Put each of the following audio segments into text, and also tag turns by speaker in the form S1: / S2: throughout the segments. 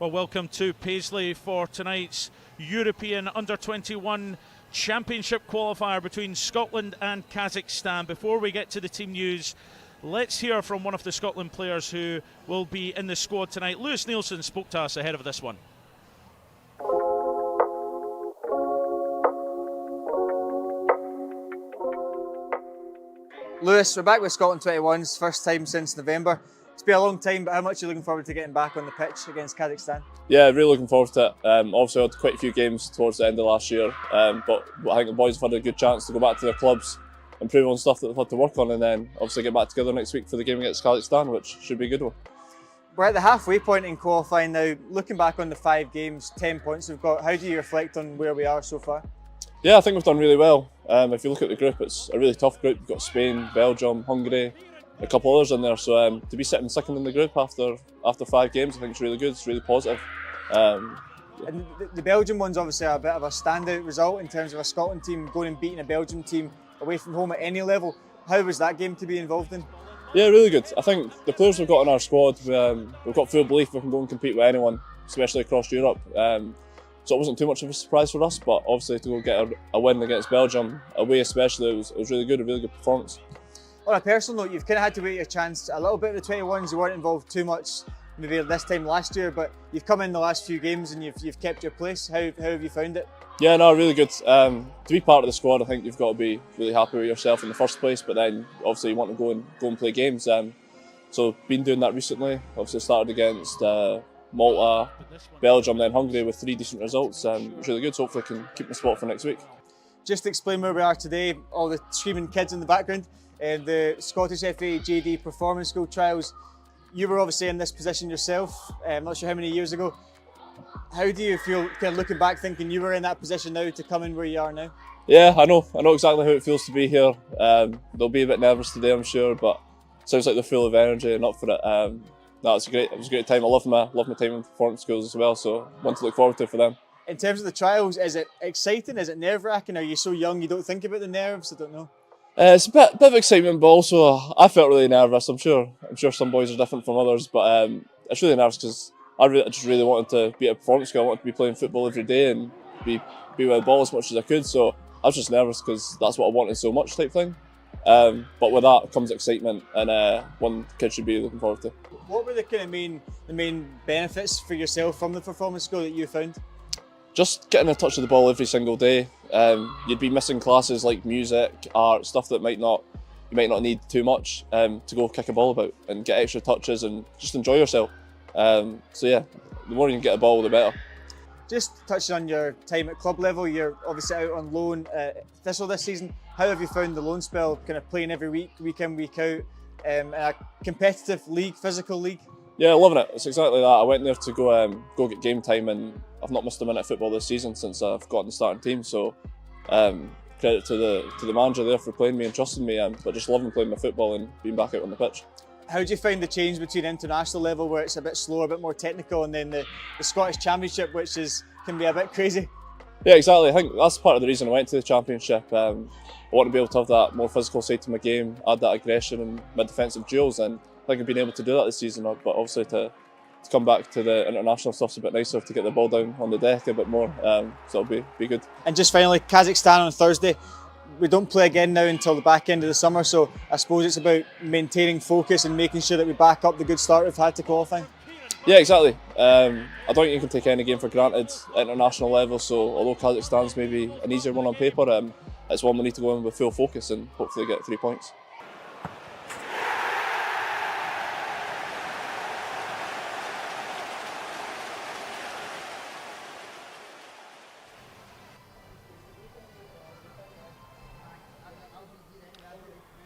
S1: Well, welcome to Paisley for tonight's European Under-21 Championship qualifier between Scotland and Kazakhstan. Before we get to the team news, let's hear from one of the Scotland players who will be in the squad tonight. Lewis Nielsen spoke to us ahead of this one.
S2: Lewis, we're back with Scotland 21s, first time since November. It's been a long time, but how much are you looking forward to getting back on the pitch against Kazakhstan?
S3: Yeah, really looking forward to it. Obviously, I had quite a few games towards the end of last year, but I think the boys have had a good chance to go back to their clubs, improve on stuff that they've had to work on, and then obviously get back together next week for the game against Kazakhstan, which should be a good one.
S2: We're at the halfway point in qualifying now. Looking back on the 5 games, 10 points we've got, how do you reflect on where we are so far?
S3: Yeah, I think we've done really well. If you look at the group, it's a really tough group. We've got Spain, Belgium, Hungary, a couple others in there. So to be sitting second in the group after 5 games, I think it's really good. It's really positive.
S2: And the Belgium one's obviously a bit of a standout result in terms of a Scotland team going and beating a Belgium team away from home at any level. How was that game to be involved in?
S3: Yeah, really good. I think the players we've got in our squad, we've got full belief we can go and compete with anyone, especially across Europe. So it wasn't too much of a surprise for us, but obviously to go get a win against Belgium, away especially, it was really good, a really good performance.
S2: On a personal note, you've kind of had to wait your chance a little bit with the 21s. You weren't involved too much maybe this time last year, but you've come in the last few games and you've kept your place. How have you found it?
S3: Yeah, no, really good. To be part of the squad, I think you've got to be really happy with yourself in the first place, but then obviously you want to go and play games. So been doing that recently. Obviously started against Malta, Belgium, then Hungary with 3 decent results. It's really good, so hopefully I can keep my spot for next week. Just
S2: to explain where we are today, all the screaming kids in the background, the Scottish FA JD Performance School trials. You were obviously in this position yourself, I'm not sure how many years ago. How do you feel kind of looking back thinking you were in that position now to come in where you are now?
S3: Yeah, I know exactly how it feels to be here. They'll be a bit nervous today, I'm sure, but it sounds like they're full of energy and up for it. No, it was a great time. I love my time in performance schools as well, so one to look forward to for them.
S2: In terms of the trials, is it exciting? Is it nerve-wracking? Are you so young you don't think about the nerves? I don't know.
S3: It's a bit of excitement, but also I felt really nervous. I'm sure some boys are different from others, but it's really nervous because I just really wanted to be at a performance school. I wanted to be playing football every day and be with the ball as much as I could. So I was just nervous because that's what I wanted so much, type thing. But with that comes excitement, and one kid should be looking forward to.
S2: What were the kind of main benefits for yourself from the performance school that you found?
S3: Just getting a touch of the ball every single day. You'd be missing classes like music, art, stuff that you might not need too much to go kick a ball about and get extra touches and just enjoy yourself. So yeah, the more you can get a ball, the better.
S2: Just touching on your time at club level, you're obviously out on loan at Thistle this season. How have you found the loan spell, kind of playing every week in, week out, in a competitive league, physical league? Yeah,
S3: loving it. It's exactly that. I went there to go get game time, and I've not missed a minute of football this season since I've got in the starting team. So credit to the manager there for playing me and trusting me, but just loving playing my football and being back out on the pitch.
S2: How do you find the change between international level, where it's a bit slower, a bit more technical, and then the Scottish Championship, which can be a bit crazy?
S3: Yeah, exactly. I think that's part of the reason I went to the Championship. I want to be able to have that more physical side to my game, add that aggression and my defensive duels, and I think I've been able to do that this season. But obviously to come back to the international stuff's a bit nicer, to get the ball down on the deck a bit more, so it'll be good.
S2: And just finally, Kazakhstan on Thursday. We don't play again now until the back end of the summer, so I suppose it's about maintaining focus and making sure that we back up the good start we've had to qualifying.
S3: Yeah, exactly. I don't think you can take any game for granted at international level, so although Kazakhstan's maybe an easier one on paper, it's one we need to go in with full focus and hopefully get 3 points.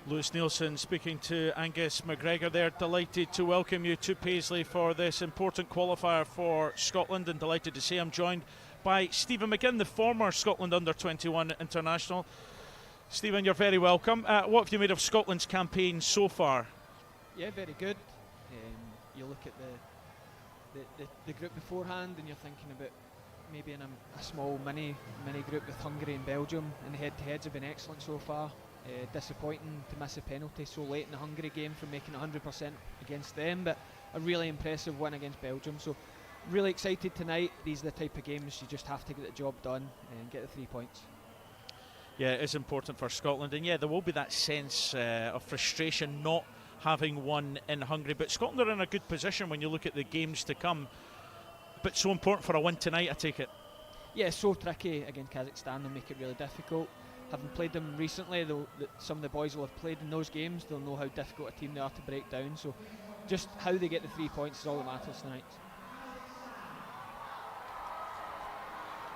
S1: Lewis Nielsen speaking to Angus McGregor there. Delighted to welcome you to Paisley for this important qualifier for Scotland, and delighted to say I'm joined by Stephen McGinn, the former Scotland Under-21 international. Stephen, you're very welcome. What have you made of Scotland's campaign so far?
S4: Yeah, very good. You look at the group beforehand and you're thinking about maybe in a small mini group with Hungary and Belgium, and the head-to-heads have been excellent so far. Disappointing to miss a penalty so late in the Hungary game from making 100% against them, but a really impressive win against Belgium. So really excited tonight. These are the type of games you just have to get the job done and get the 3 points.
S1: Yeah, it is important for Scotland, and yeah, there will be that sense of frustration not having won in Hungary, but Scotland are in a good position when you look at the games to come. But so important for a win tonight, I take it.
S4: Yeah, it's so tricky against Kazakhstan. They'll make it really difficult. Having played them recently, some of the boys will have played in those games. They'll know how difficult a team they are to break down. So just how they get the 3 points is all that matters tonight.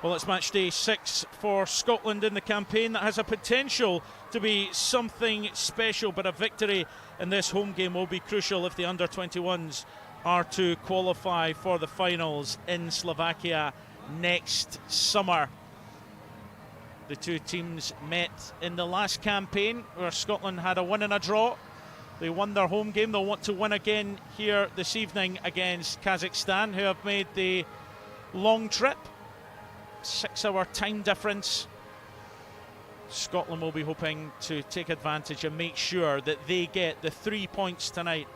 S1: Well, it's match day 6 for Scotland in the campaign that has a potential to be something special, but a victory in this home game will be crucial if the under-21s are to qualify for the finals in Slovakia next summer. The two teams met in the last campaign where Scotland had a win and a draw. They won their home game. They'll want to win again here this evening against Kazakhstan, who have made the long trip. 6-hour time difference. Scotland will be hoping to take advantage and make sure that they get the 3 points tonight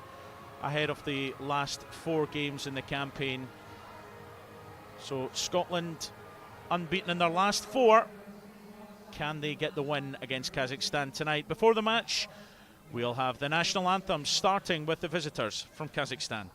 S1: ahead of the last 4 games in the campaign. So Scotland unbeaten in their last 4. Can they get the win against Kazakhstan tonight? Before the match, we'll have the national anthem starting with the visitors from Kazakhstan.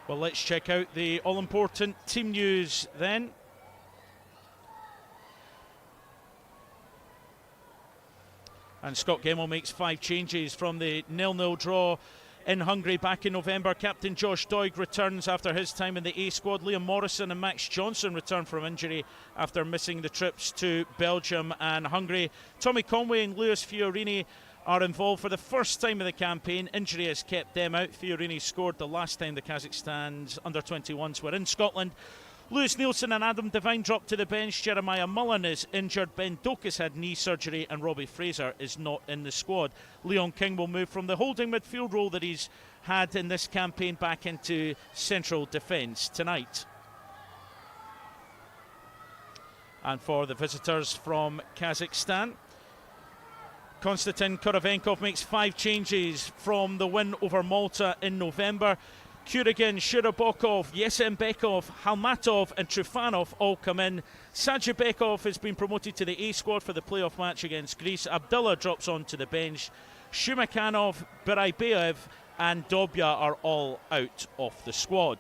S1: Well, let's check out the all-important team news then. And Scott Gemmell makes 5 changes from the 0-0 draw in Hungary back in November. Captain Josh Doig returns after his time in the A squad. Liam Morrison and Max Johnson return from injury after missing the trips to Belgium and Hungary. Tommy Conway and Lewis Fiorini are involved for the first time in the campaign. Injury has kept them out. Fiorini scored the last time the Kazakhstan's under-21s were in Scotland. Lewis Nielsen and Adam Devine dropped to the bench. Jeremiah Mullen is injured. Ben Dokus had knee surgery and Robbie Fraser is not in the squad. Leon King will move from the holding midfield role that he's had in this campaign back into central defence tonight. And for the visitors from Kazakhstan, Konstantin Korovenkov makes 5 changes from the win over Malta in November. Kuragin, Shirobokov, Yesenbekov, Halmatov and Trufanov all come in. Sajibekov has been promoted to the A squad for the playoff match against Greece. Abdullah drops onto the bench. Shumakanov, Biraibeev and Dobia are all out of the squad.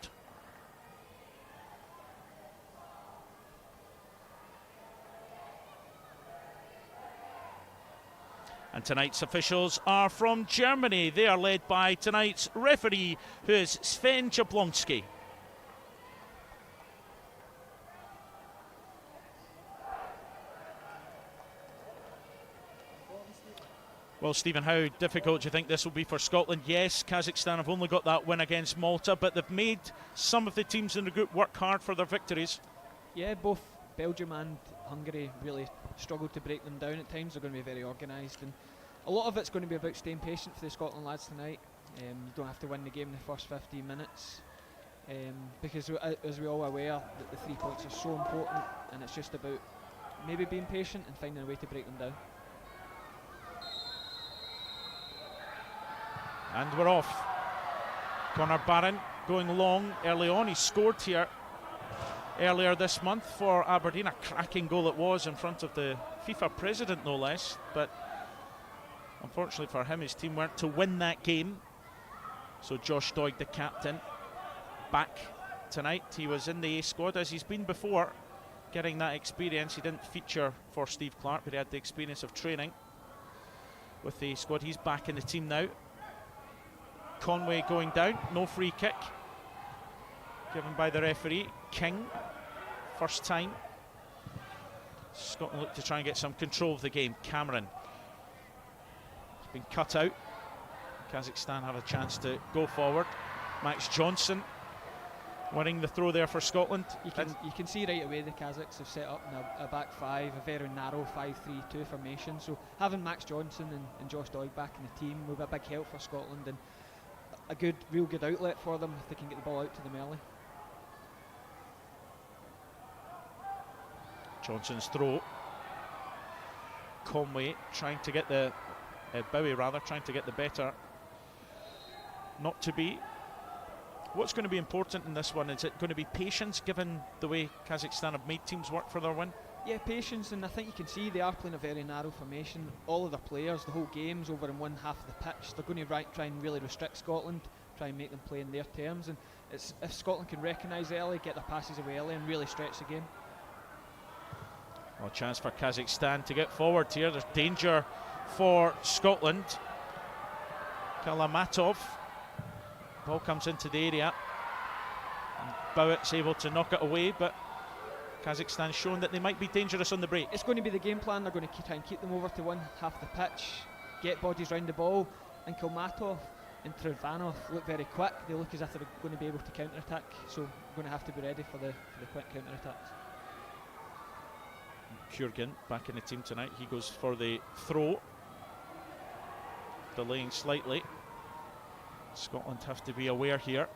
S1: And tonight's officials are from Germany. They are led by tonight's referee, who is Sven Jablonski. Well, Stephen, how difficult do you think this will be for Scotland? Yes, Kazakhstan have only got that win against Malta, but they've made some of the teams in the group work hard for their victories.
S4: Yeah, both Belgium and Hungary really struggled to break them down at times. They're going to be very organised, and a lot of it's going to be about staying patient for the Scotland lads tonight. You don't have to win the game in the first 15 minutes, because as we're all aware, that the 3 points are so important, and it's just about maybe being patient and finding a way to break them down.
S1: And we're off. Conor Barron going long early on. He scored here earlier this month for Aberdeen. A cracking goal it was in front of the FIFA president, no less. But unfortunately for him, his team weren't to win that game. So Josh Doig, the captain, back tonight. He was in the A squad as he's been before, getting that experience. He didn't feature for Steve Clarke, but he had the experience of training with the squad. He's back in the team now. Conway going down, no free kick given by the referee. King, first time. Scotland look to try and get some control of the game. Cameron has been cut out. Kazakhstan have a chance to go forward. Max Johnson winning the throw there for Scotland.
S4: You can see right away the Kazakhs have set up in a back five, a very narrow 5-3-2 formation. So having Max Johnson and Josh Doig back in the team will be a big help for Scotland, and a real good outlet for them if they can get the ball out to them early.
S1: Johnson's throw. Conway trying to get the Bowie rather trying to get the better. Not to be. What's going to be important in this one? Is it going to be patience, given the way Kazakhstan have made teams work for their win?
S4: Yeah, patience, and I think you can see they are playing a very narrow formation. All of their players, the whole game's over in one half of the pitch. They're going to try and really restrict Scotland, try and make them play in their terms. And it's, if Scotland can recognise early, get their passes away early, and really stretch the game.
S1: Well, a chance for Kazakhstan to get forward here. There's danger for Scotland. Kalamatov. Ball comes into the area. And Bowett's able to knock it away, but Kazakhstan shown that they might be dangerous on the break.
S4: It's going to be the game plan. They're going to try and keep them over to one half of the pitch, get bodies round the ball, and Kalmatov and Trvanov look very quick. They look as if they're going to be able to counter-attack, so we're going to have to be ready for the quick counter-attacks.
S1: Kurgan back in the team tonight. He goes for the throw, delaying slightly. Scotland have to be aware here.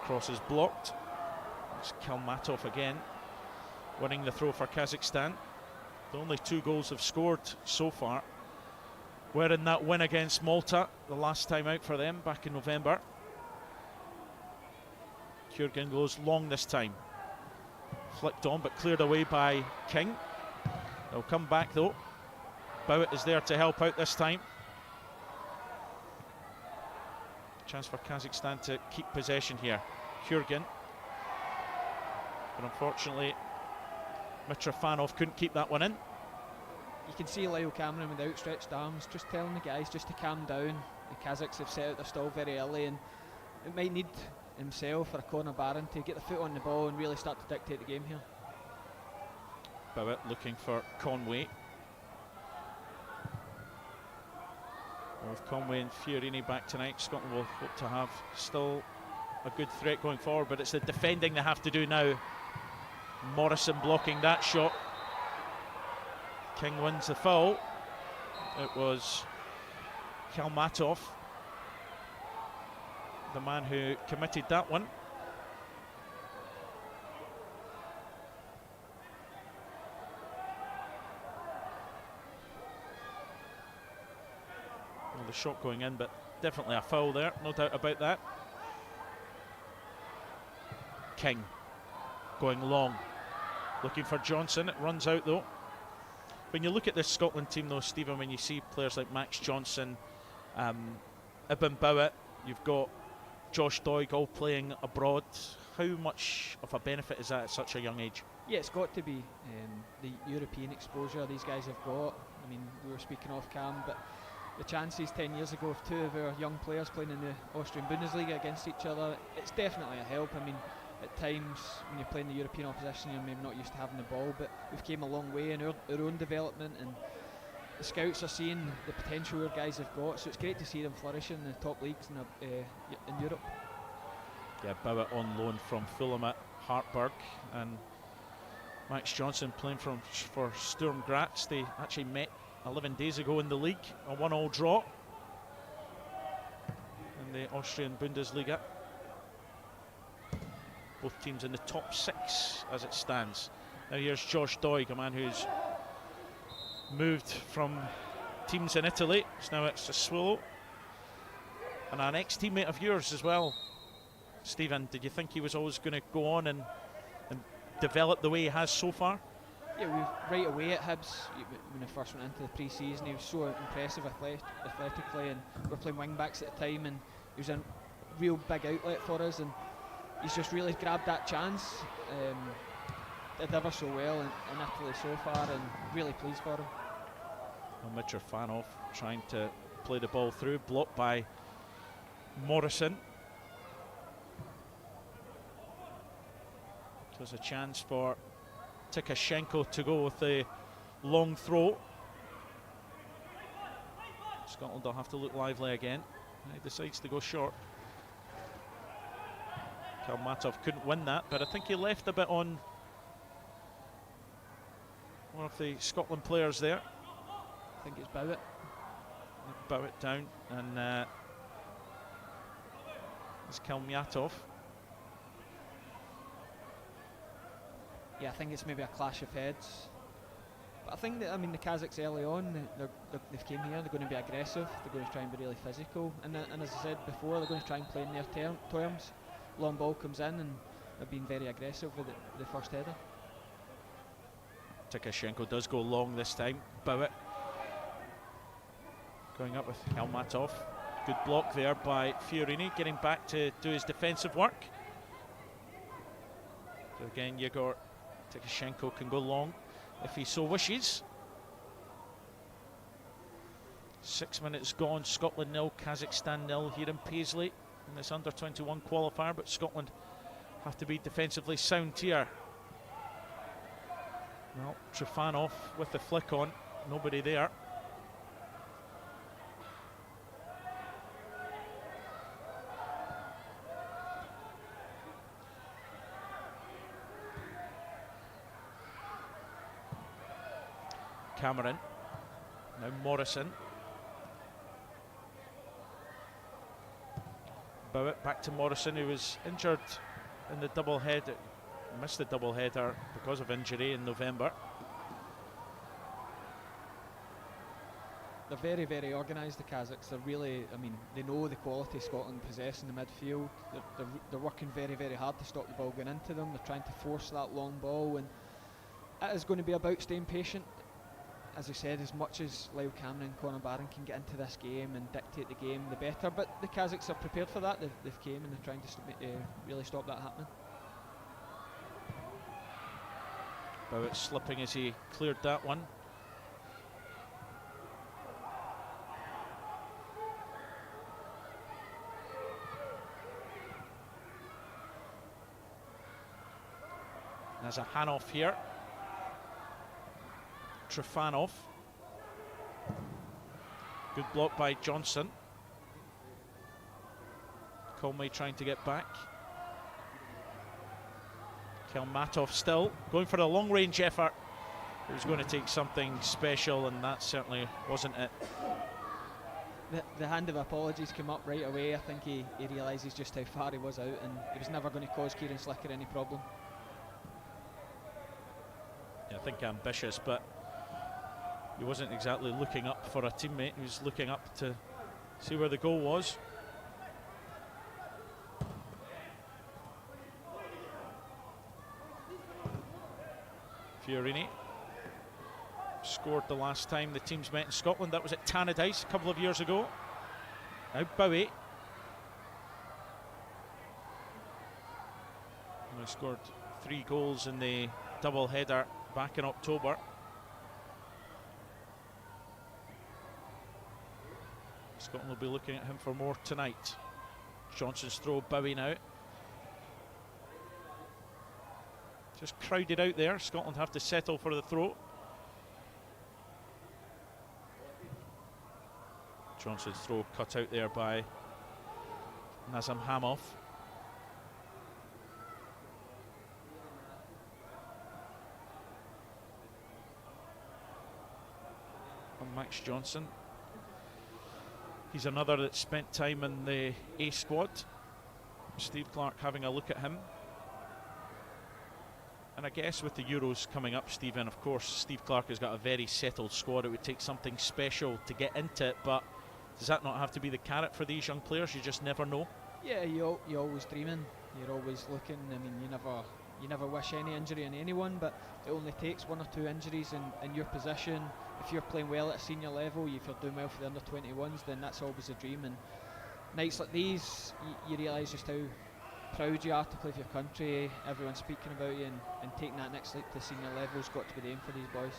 S1: Cross is blocked. It's Kalmatov again winning the throw for Kazakhstan. The only 2 goals have scored so far were in that win against Malta, the last time out for them back in November. Kurgan goes long this time. Flicked on but cleared away by King. They'll come back though. Bowett is there to help out this time. Chance for Kazakhstan to keep possession here. Kurgan. But unfortunately, Mitrofanov couldn't keep that one in.
S4: You can see Lyle Cameron with outstretched arms, just telling the guys just to calm down. The Kazakhs have set out their stall very early, and it might need himself or a Conor Barron to get the foot on the ball and really start to dictate the game here.
S1: Bowett looking for Conway. With Conway and Fiorini back tonight, Scotland will hope to have still a good threat going forward, but it's the defending they have to do now. Morrison blocking that shot. King wins the foul. It was Kalmatov, the man who committed that one. Well, the shot going in, but definitely a foul there, no doubt about that. King going long, looking for Johnson. It runs out though. When you look at this Scotland team though, Stephen, when you see players like Max Johnson, Ibn Bowett, you've got Josh Doig all playing abroad, how much of a benefit is that at such a young age?
S4: Yeah, it's got to be the European exposure these guys have got. I mean, we were speaking off cam, but the chances 10 years ago of two of our young players playing in the Austrian Bundesliga against each other, it's definitely a help. I mean, at times when you're playing the European opposition, you're maybe not used to having the ball, but we've came a long way in our own development, and the scouts are seeing the potential our guys have got, so it's great to see them flourish in the top leagues in Europe.
S1: Yeah, Bowett on loan from Fulham at Hartberg, and Max Johnson playing for Sturm Graz. They actually met 11 days ago in the league, a 1-1 draw in the Austrian Bundesliga. Both teams in the top 6 as it stands. Now here's Josh Doig, a man who's moved from teams in Italy. So now it's Sassuolo, and an ex-teammate of yours as well, Stephen. Did you think he was always going to go on and develop the way he has so far?
S4: Yeah, we right away at Hibs, when I first went into the pre-season, he was so impressive athletically, and we were playing wing backs at the time, and he was a real big outlet for us, and he's just really grabbed that chance. Did ever so well in Italy so far, and really pleased for him.
S1: Well, Mitrofanov trying to play the ball through, blocked by Morrison. So there's a chance for Tikashenko to go with the long throw. Scotland will have to look lively again. He decides to go short. Kalmatov couldn't win that, but I think he left a bit on one of the Scotland players there.
S4: I think it's Bowett.
S1: Bowett down, and it's Kalmatov.
S4: Yeah, I think it's maybe a clash of heads. But I think that, I mean, the Kazakhs early on, they've came here, they're going to be aggressive, they're going to try and be really physical, and as I said before, they're going to try and play in their terms. Long ball comes in, and they've been very aggressive with the first header.
S1: Tikashenko does go long this time. Bowett going up with Kalmatov. Good block there by Fiorini, getting back to do his defensive work. So again, Yegor Tikashenko can go long if he so wishes. 6 minutes gone, Scotland 0, Kazakhstan 0 here in Paisley in this under-21 qualifier, but Scotland have to be defensively sound here. Well, Trifanov with the flick on, nobody there. Cameron, now Morrison. Bowett back to Morrison, who was injured in the double header, missed the double header because of injury in November.
S4: They're very, very organised, the Kazakhs. They're really, I mean, they know the quality Scotland possess in the midfield. They're working very, very hard to stop the ball going into them. They're trying to force that long ball, and it is going to be about staying patient. As I said, as much as Lyle Cameron and Conor Barron can get into this game and dictate the game, the better. But the Kazakhs are prepared for that. They've came and they're trying to really stop that happening.
S1: Bowett slipping as he cleared that one. There's a hand-off here. Trifanov. Good block by Johnson. Colmay trying to get back. Kalmatov still going for a long-range effort. It was going to take something special, and that certainly wasn't it.
S4: The hand of apologies came up right away. I think he realises just how far he was out, and he was never going to cause Kieran Slicker any problem.
S1: Yeah, I think ambitious, but he wasn't exactly looking up for a teammate. He was looking up to see where the goal was. Fiorini scored the last time the teams met in Scotland. That was at Tannadice a couple of years ago. Now Bowie. He scored 3 goals in the double header back in October. Scotland will be looking at him for more tonight. Johnson's throw, Bowie now. Just crowded out there. Scotland have to settle for the throw. Johnson's throw cut out there by Nazem Hamov. And Max Johnson. He's another that spent time in the A squad. Steve Clarke having a look at him. And I guess with the Euros coming up, Stephen, of course, Steve Clarke has got a very settled squad. It would take something special to get into it, but does that not have to be the carrot for these young players? You just never know.
S4: Yeah, you're always dreaming. You're always looking. I mean, you never wish any injury on anyone, but it only takes 1 or 2 injuries in your position. If you're playing well at a senior level, if you're doing well for the under-21s, then that's always a dream. And nights like these, you realise just how proud you are to play for your country. Everyone's speaking about you, and taking that next leap to senior level has got to be the aim for these boys.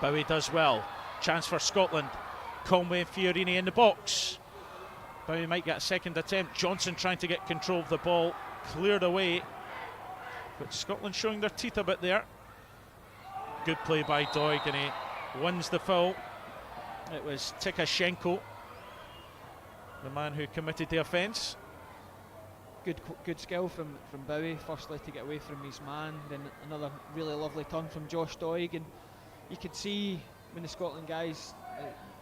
S1: Bowie does well. Chance for Scotland. Conway and Fiorini in the box. Bowie might get a second attempt. Johnson trying to get control of the ball. Cleared away. But Scotland showing their teeth a bit there. Good play by Doig, and he wins the foul. It was Tikashenko, the man who committed the offence.
S4: Good skill from Bowie, firstly to get away from his man, then another really lovely turn from Josh Doig, and you could see when the Scotland guys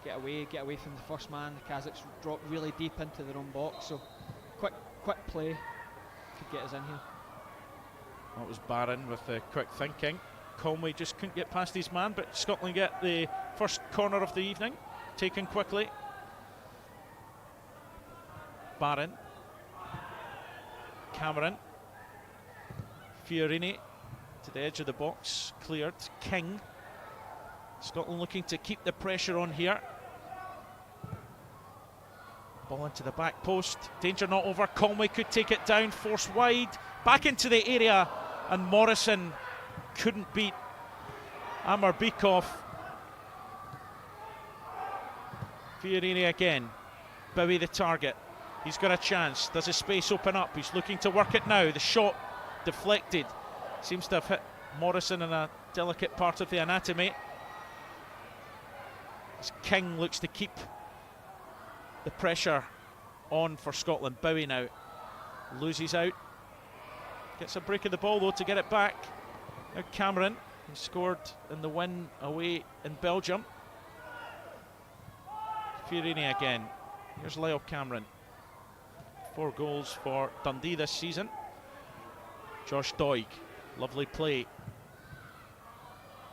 S4: get away from the first man, the Kazakhs drop really deep into their own box, so quick play could get us in here.
S1: That was Barron with the quick thinking. Conway just couldn't get past his man, but Scotland get the first corner of the evening, taken quickly. Barron. Cameron. Fiorini to the edge of the box, cleared. King. Scotland looking to keep the pressure on here. Ball into the back post. Danger not over. Conway could take it down, force wide. Back into the area, and Morrison couldn't beat Amar Bikov. Fiorini again. Bowie the target. He's got a chance. Does a space open up? He's looking to work it now. The shot deflected. Seems to have hit Morrison in a delicate part of the anatomy. As King looks to keep the pressure on for Scotland. Bowie now loses out. Gets a break of the ball though to get it back. Now Cameron, he scored in the win away in Belgium. Fiorini again. Here's Lyle Cameron. 4 goals for Dundee this season. Josh Doig, lovely play.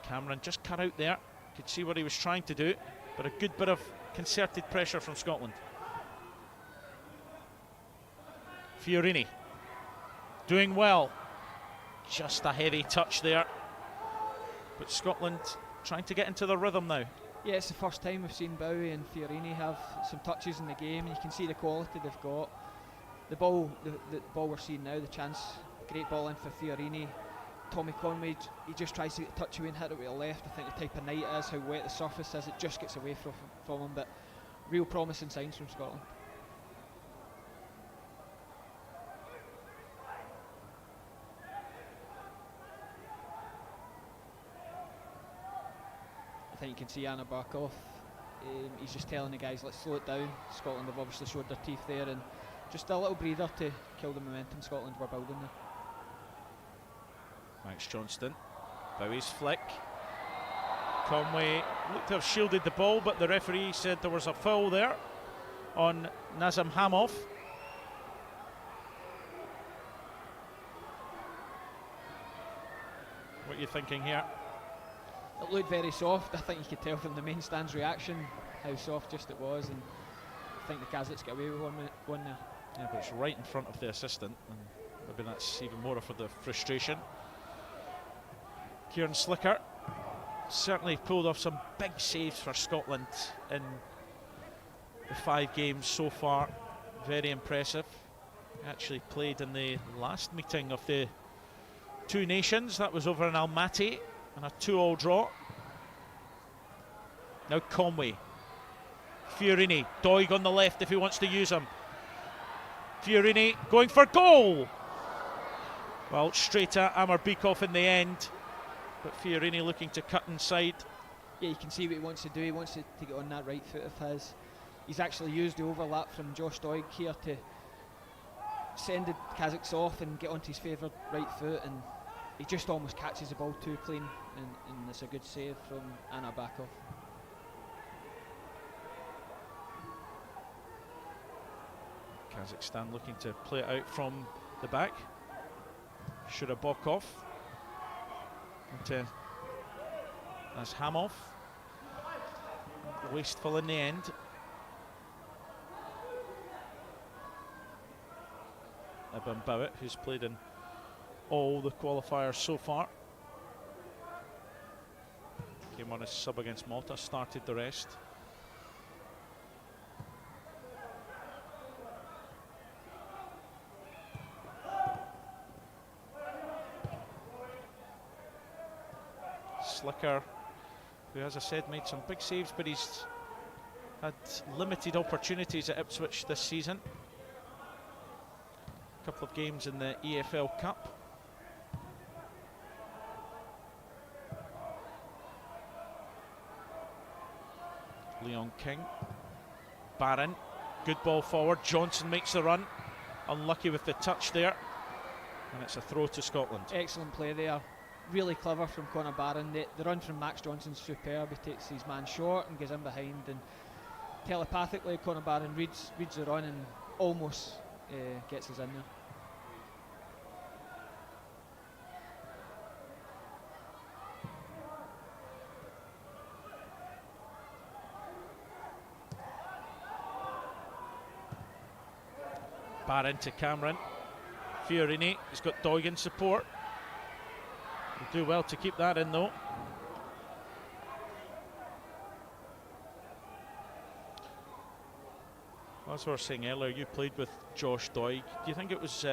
S1: Cameron just cut out there. Could see what he was trying to do, but a good bit of concerted pressure from Scotland. Fiorini doing well. Just a heavy touch there. But Scotland trying to get into the rhythm now.
S4: Yeah, it's the first time we've seen Bowie and Fiorini have some touches in the game. You can see the quality they've got. The ball we're seeing now, the chance, great ball in for Fiorini. Tommy Conway, he just tries to get a touch away and hit it with the left. I think the type of night it is, how wet the surface is, it just gets away from him. But real promising signs from Scotland. I think you can see Anna Barkov. He's just telling the guys, let's slow it down. Scotland have obviously showed their teeth there, and just a little breather to kill the momentum Scotland were building there.
S1: Max Johnston, Bowie's flick. Conway looked to have shielded the ball, but the referee said there was a foul there on Nazem Hamov. What are you thinking here?
S4: It looked very soft. I think you could tell from the main stand's reaction how soft just it was, and I think the Kazakhs get away with one there.
S1: Yeah, but it's right in front of the assistant, and maybe that's even more of the frustration. Kieran Slicker certainly pulled off some big saves for Scotland in the 5 games so far. Very impressive. Actually played in the last meeting of the 2 nations. That was over in Almaty, and a 2-2 draw. Now Conway. Fiorini, Doig on the left if he wants to use him. Fiorini going for goal. Well, straight at Amar Bikov in the end, but Fiorini looking to cut inside.
S4: Yeah, you can see what he wants to do. He wants to get on that right foot of his. He's actually used the overlap from Josh Doig here to send the Kazakhs off and get onto his favourite right foot, and he just almost catches the ball too clean, and it's a good save from Amar Bikov.
S1: Kazakhstan looking to play it out from the back. Shurabokov into as Hamov. Wasteful in the end. Ibn Bowit, who's played in all the qualifiers so far. Came on as sub against Malta, started the rest. Slicker, who, as I said, made some big saves, but he's had limited opportunities at Ipswich this season. A couple of games in the EFL Cup. Leon King, Barron, good ball forward. Johnson makes the run, unlucky with the touch there, and it's a throw to Scotland.
S4: Excellent play there. Really clever from Conor Barron. The run from Max Johnson's superb. He takes his man short and goes in behind, and telepathically Conor Barron reads the run and almost gets us in there.
S1: Barron to Cameron. Fiorini has got Doig in support. He'll do well to keep that in though. As we were saying earlier, you played with Josh Doig. Do you think it was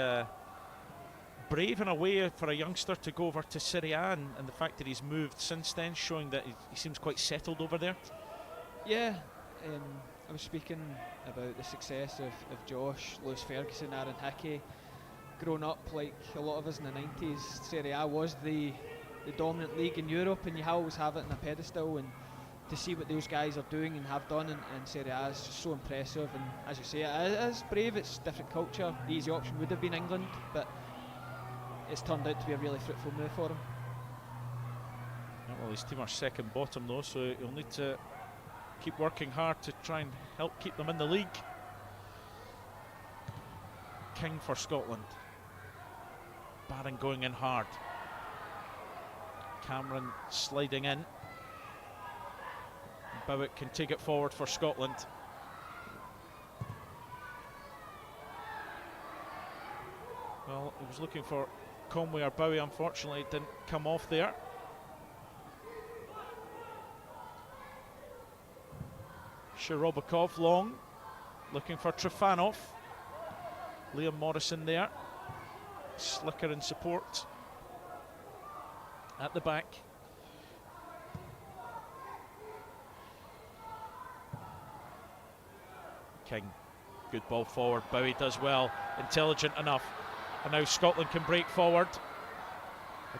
S1: brave in a way for a youngster to go over to Serie A, and the fact that he's moved since then, showing that he seems quite settled over there?
S4: Yeah, I was speaking about the success of Josh, Lewis Ferguson, Aaron Hickey. Grown up like a lot of us in the 90s, Serie A was the dominant league in Europe, and you always have it in a pedestal, and to see what those guys are doing and have done in Serie A is just so impressive. And as you say, it is brave. It's different culture. The easy option would have been England, but it's turned out to be a really fruitful move for him.
S1: Yeah, well, his team are second bottom though, so he'll need to keep working hard to try and help keep them in the league. King for Scotland. Barron going in hard. Cameron sliding in. Bowit can take it forward for Scotland. Well, he was looking for Conway or Bowie. Unfortunately, it didn't come off there. Shurabokov long, looking for Trifanov. Liam Morrison there. Slicker in support. At the back. King, good ball forward. Bowie does well, intelligent enough. And now Scotland can break forward.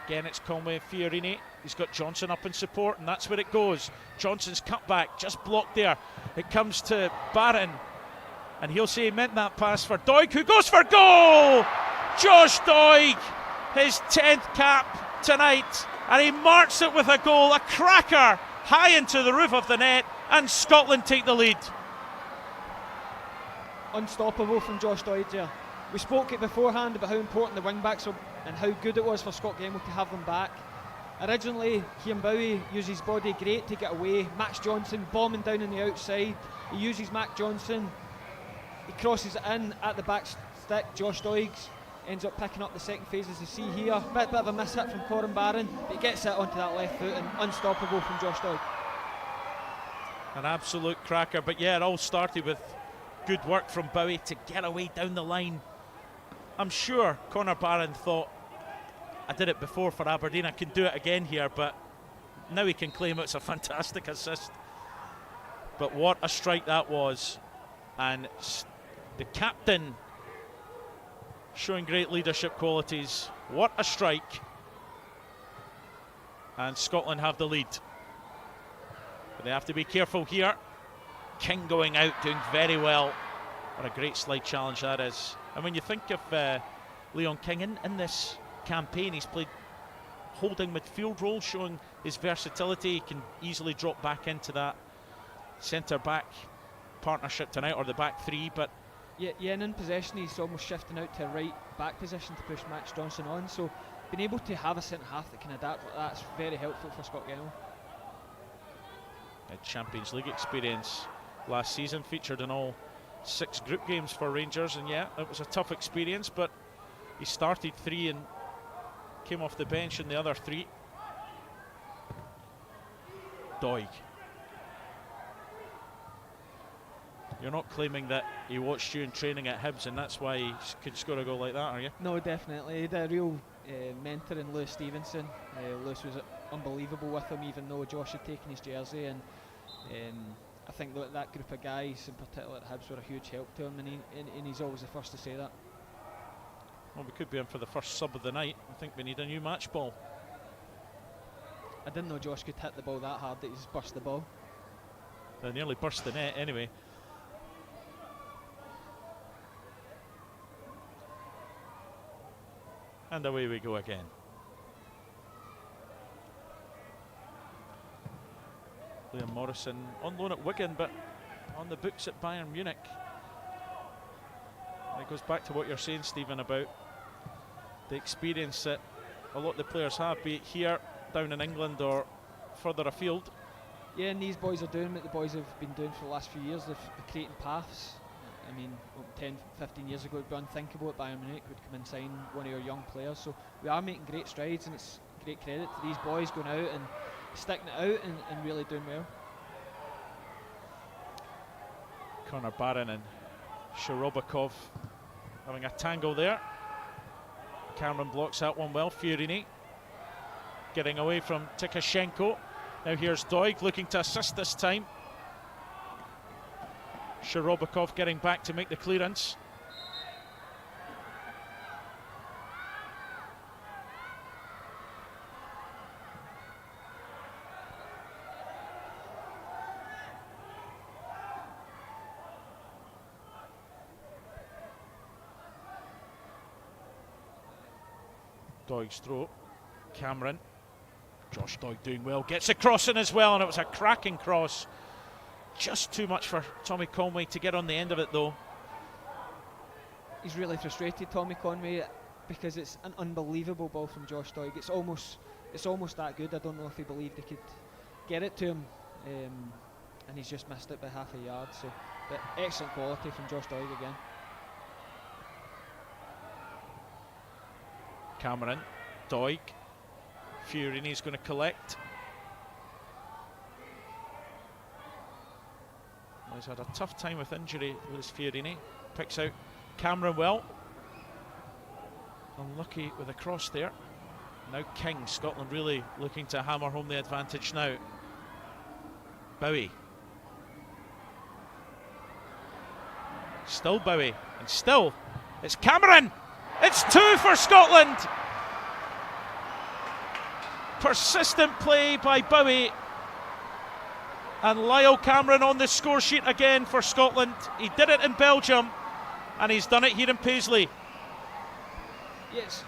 S1: Again, it's Conway and Fiorini. He's got Johnson up in support, and that's where it goes. Johnson's cut back, just blocked there. It comes to Barron, and he'll say he meant that pass for Doig, who goes for goal! Josh Doig, his 10th cap tonight, and he marks it with a goal, a cracker, high into the roof of the net, and Scotland take the lead.
S4: Unstoppable from Josh Doig there. We spoke it beforehand about how important the wing-backs are and how good it was for Scott Gemmell to have them back. Originally, Cian Bowie used his body great to get away. Max Johnson bombing down on the outside. He uses Max Johnson. He crosses it in at the back stick. Josh Doig ends up picking up the second phase, as you see here. Bit of a miss hit from Conor Barron, but he gets it onto that left foot, and unstoppable from Josh Doig.
S1: An absolute cracker, but yeah, it all started with good work from Bowie to get away down the line. I'm sure Conor Barron thought, I did it before for Aberdeen, I can do it again here, but now he can claim it's a fantastic assist. But what a strike that was. And the captain showing great leadership qualities. What a strike. And Scotland have the lead. But they have to be careful here. King going out, doing very well. What a great slide challenge that is. And when you think of Leon King in this campaign, he's played holding midfield role, showing his versatility. He can easily drop back into that centre-back partnership tonight, or the back three. But
S4: yeah, and in possession he's almost shifting out to a right back position to push Max Johnson on. So being able to have a centre half that can adapt like that's very helpful for Scott Gennell.
S1: A Champions League experience last season, featured in all 6 group games for Rangers, and yeah, it was a tough experience, but he started 3 and came off the bench in the other 3. Doig. You're not claiming that he watched you in training at Hibs and that's why he could score a goal like that, are you?
S4: No, definitely. He had a real mentor in Lewis Stevenson. Lewis was unbelievable with him, even though Josh had taken his jersey, and I think that group of guys in particular at Hibs were a huge help to him, and he's always the first to say that.
S1: Well, we could be in for the first sub of the night. I think we need a new match ball.
S4: I didn't know Josh could hit the ball that hard that he's burst the ball.
S1: They nearly burst the net anyway. And away we go again. Liam Morrison on loan at Wigan, but on the books at Bayern Munich. And it goes back to what you're saying, Stephen, about the experience that a lot of the players have, be it here, down in England, or further afield.
S4: Yeah, and these boys are doing what the boys have been doing for the last few years. They're creating paths. I mean, 10, 15 years ago it would be unthinkable at Bayern Munich would come and sign one of your young players. So we are making great strides, and it's great credit to these boys going out and sticking it out and really doing well.
S1: Connor Barron and Shorobakov having a tangle there. Cameron blocks that one well. Fiorini getting away from Tikashenko. Now here's Doig looking to assist this time. Shorobakov getting back to make the clearance. Doig's throw. Cameron. Josh Doig doing well. Gets a cross in as well, and it was a cracking cross. Just too much for Tommy Conway to get on the end of it, though.
S4: He's really frustrated, Tommy Conway, because it's an unbelievable ball from Josh Doig. It's almost that good. I don't know if he believed he could get it to him, and he's just missed it by half a yard. So, but excellent quality from Josh Doig again.
S1: Cameron, Doig, Fiorini's going to collect. Well, he's had a tough time with injury, Lewis Fiorini. Picks out Cameron well. Unlucky with a cross there. Now King, Scotland really looking to hammer home the advantage now. Bowie. Still Bowie, and still it's Cameron! It's 2 for Scotland! Persistent play by Bowie. And Lyle Cameron on the score sheet again for Scotland. He did it in Belgium, and he's done it here in Paisley.
S4: Yes,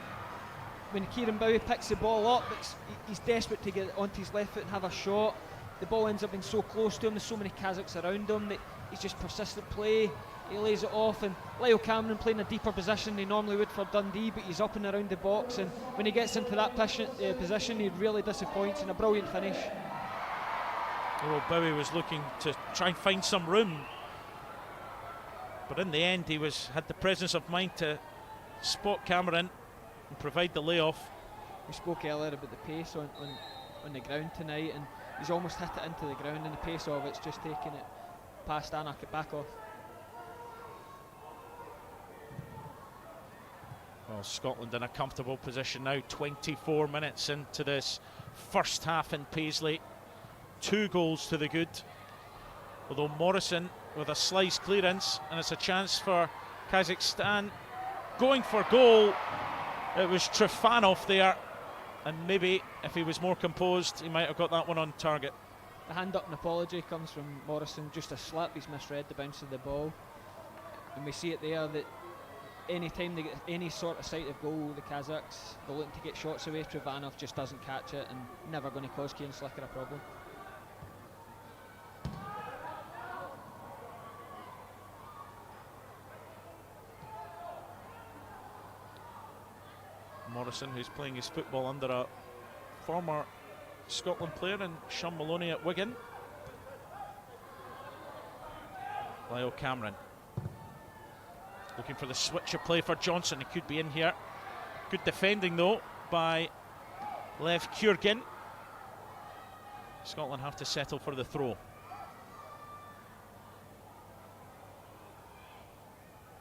S4: when Kieran Bowie picks the ball up, he's desperate to get it onto his left foot and have a shot. The ball ends up being so close to him, there's so many Kazakhs around him that he's just persistent play. He lays it off, and Lyle Cameron playing a deeper position than he normally would for Dundee, but he's up and around the box, and when he gets into that position, he really disappoints, and a brilliant finish.
S1: Well, Bowie was looking to try and find some room, but in the end he had the presence of mind to spot Cameron and provide the layoff.
S4: We spoke earlier about the pace on the ground tonight, and he's almost hit it into the ground, and the pace of it's just taking it past Anak back off.
S1: Well, Scotland in a comfortable position now, 24 minutes into this first half in Paisley. 2 goals to the good. Although Morrison with a slice clearance, and it's a chance for Kazakhstan going for goal. It was Trifanov there, and maybe if he was more composed he might have got that one on target.
S4: The hand up and apology comes from Morrison, just a slip. He's misread the bounce of the ball, and we see it there that any time they get any sort of sight of goal, the Kazakhs, they're looking to get shots away. Trifanov just doesn't catch it, and never going to cause Kieran Slicker a problem.
S1: Morrison, who's playing his football under a former Scotland player and Sean Maloney at Wigan. Lyle Cameron looking for the switch of play for Johnson. He could be in here. Good defending though by Lev Kjurgen. Scotland have to settle for the throw.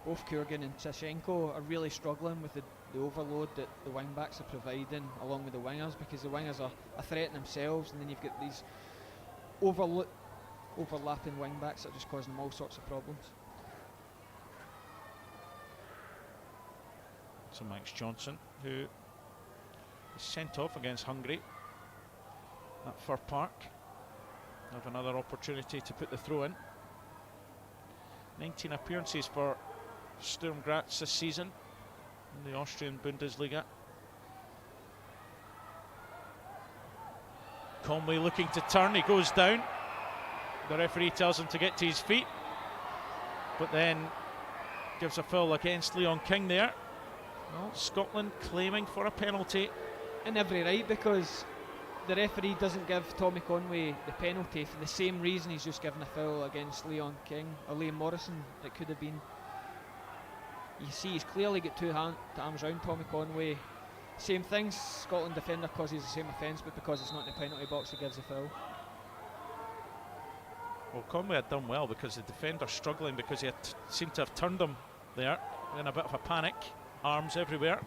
S4: Both Kjurgen and Sashenko are really struggling with the overload that the wing backs are providing along with the wingers, because the wingers are a threat in themselves, and then you've got these overlapping wing backs that are just causing them all sorts of problems.
S1: So Max Johnson, who is sent off against Hungary at Fir Park, have another opportunity to put the throw in. 19 appearances for Sturm Graz this season in the Austrian Bundesliga. Conway looking to turn, he goes down. The referee tells him to get to his feet, but then gives a foul against Leon King there. Well, Scotland claiming for a penalty.
S4: In every right, because the referee doesn't give Tommy Conway the penalty for the same reason he's just given a foul against Leon King or Liam Morrison. It could have been. You see, he's clearly got two arms round Tommy Conway. Same thing, Scotland defender causes the same offence, but because it's not in the penalty box, he gives a foul.
S1: Well, Conway had done well because the defender struggling, because he had seemed to have turned him there in a bit of a panic. Arms everywhere.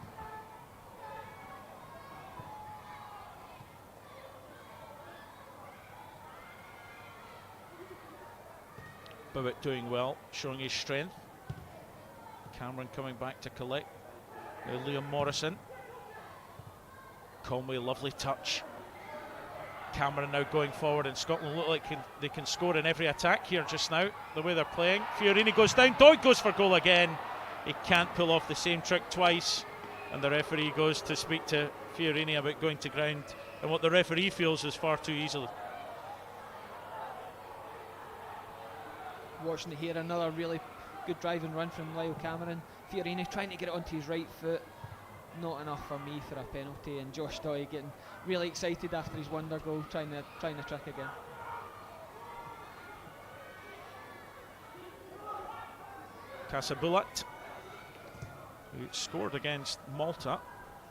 S1: Bowitt doing well, showing his strength. Cameron coming back to collect. Liam Morrison. Conway, lovely touch. Cameron now going forward, and Scotland look like they can score in every attack here just now, the way they're playing. Fiorini goes down, Doig goes for goal again. He can't pull off the same trick twice, and the referee goes to speak to Fiorini about going to ground, and what the referee feels is far too easily.
S4: Watching it here, another really good driving run from Lyle Cameron. Fiorini trying to get it onto his right foot. Not enough for me for a penalty, and Josh Doig getting really excited after his wonder goal, trying the trick again.
S1: Kasabulat, who scored against Malta,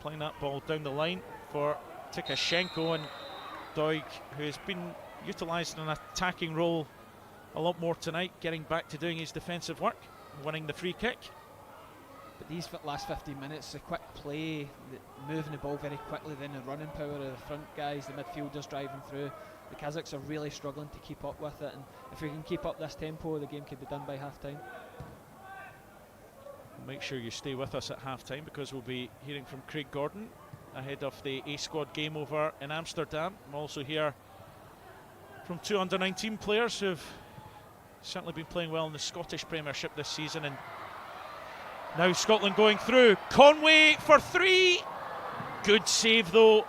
S1: playing that ball down the line for Tikashenko, and Doig, who has been utilised in an attacking role a lot more tonight, getting back to doing his defensive work, winning the free kick.
S4: But these last 15 minutes, the quick play, moving the ball very quickly, then the running power of the front guys, the midfielders driving through, the Kazakhs are really struggling to keep up with it, and if we can keep up this tempo, the game could be done by half time.
S1: Make sure you stay with us at half time, because we'll be hearing from Craig Gordon ahead of the A-squad game over in Amsterdam. We'll also hear from two under-19 players who've certainly been playing well in the Scottish Premiership this season. And now Scotland going through. Conway for three. Good save though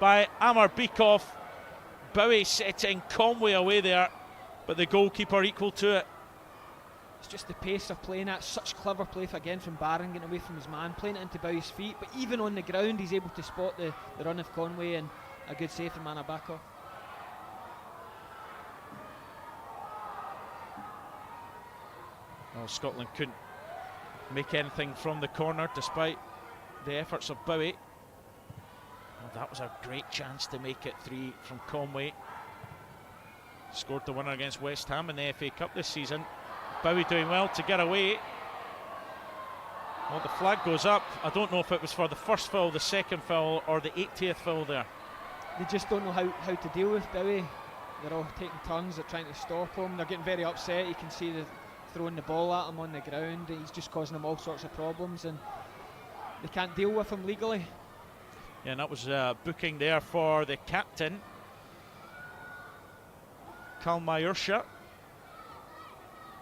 S1: by Amar Bikov. Bowie setting Conway away there, but the goalkeeper equal to it.
S4: It's just the pace of playing at. Such clever play again from Barron, getting away from his man, playing it into Bowie's feet, but even on the ground he's able to spot the run of Conway, and a good save from Anabakov.
S1: Well, Scotland couldn't make anything from the corner despite the efforts of Bowie. Well, that was a great chance to make it three from Conway. Scored the winner against West Ham in the FA Cup this season. Bowie doing well to get away. Well, the flag goes up. I don't know if it was for the first foul, the second foul, or the 80th foul there.
S4: They just don't know how to deal with Bowie. they're all taking turns, they're trying to stop him, they're getting very upset. You can see they're throwing the ball at him on the ground. He's just causing them all sorts of problems and they can't deal with him legally.
S1: Yeah, and that was booking there for the captain, Kalmayersha.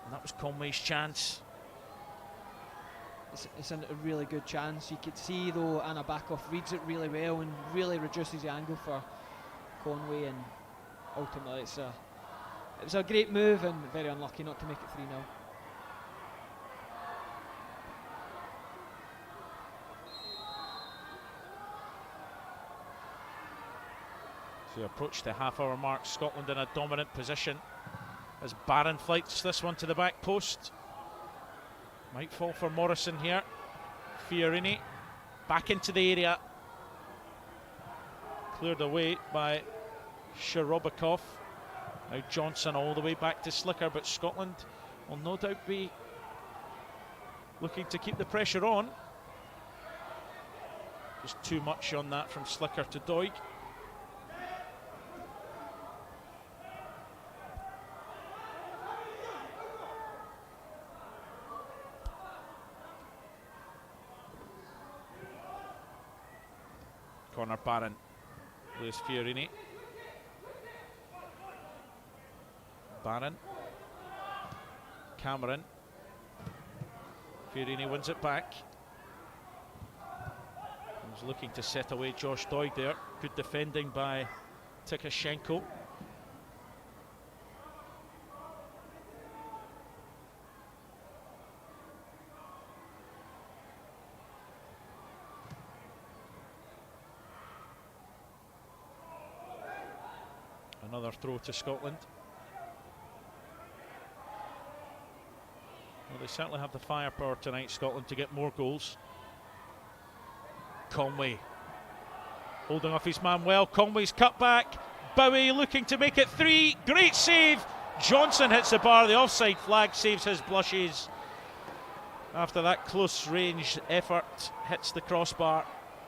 S1: And that was Conway's chance.
S4: It's a really good chance. You could see though Anna Backhoff reads it really well and really reduces the angle for Conway, and ultimately it was a great move and very unlucky not to make it 3-0.
S1: So we approach the half-hour mark. Scotland in a dominant position as Barron flights this one to the back post. Might fall for Morrison here. Fiorini back into the area. Cleared away by Sharobakov. Now Johnson all the way back to Slicker, but Scotland will no doubt be looking to keep the pressure on. Just too much on that from Slicker to Doig. Corner Barron, Lewis Fiorini. Barron, Cameron. Fiorini wins it back. He's looking to set away Josh Doig there. Good defending by Tikashenko. Another throw to Scotland. Well, they certainly have the firepower tonight, Scotland, to get more goals. Conway holding off his man well. Conway's cut back. Bowie looking to make it 3. Great save. Johnson hits the bar. The offside flag saves his blushes. After that close range effort, hits the crossbar.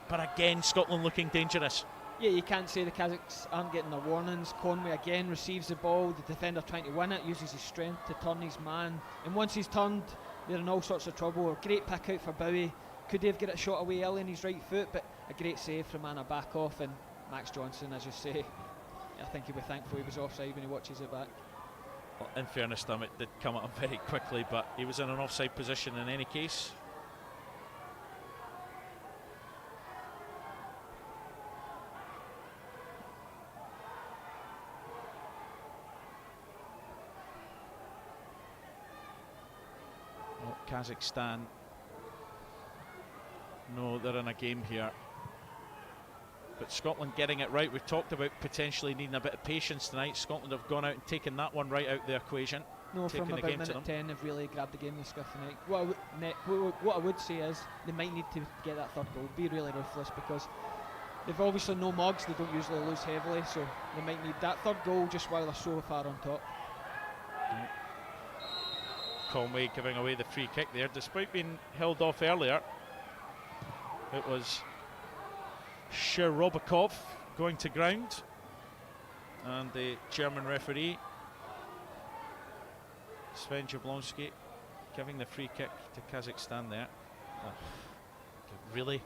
S1: But again, Scotland looking dangerous.
S4: Yeah, you can't say the Kazakhs aren't getting their warnings. Conway again receives the ball, the defender trying to win it, uses his strength to turn his man, and once he's turned, they're in all sorts of trouble. A great pick out for Bowie. Could he have got it shot away early in his right foot, but a great save from Anna Backhoff, and Max Johnson, as you say, I think he'll be thankful he was offside when he watches it back.
S1: Well, in fairness to him, it did come at him very quickly, but he was in an offside position in any case. Kazakhstan, no, they're in a game here. But Scotland getting it right. We've talked about potentially needing a bit of patience tonight. Scotland have gone out and taken that one right out of the equation.
S4: No, from about minute 10 they've really grabbed the game this scuff tonight. What I would say is they might need to get that third goal, be really ruthless, because they've obviously no mugs, they don't usually lose heavily, so they might need that third goal just while they're so far on top.
S1: Yeah. Conway giving away the free kick there, despite being held off earlier. It was Sharobakov going to ground, and the German referee Sven Jablonski giving the free kick to Kazakhstan there. Really?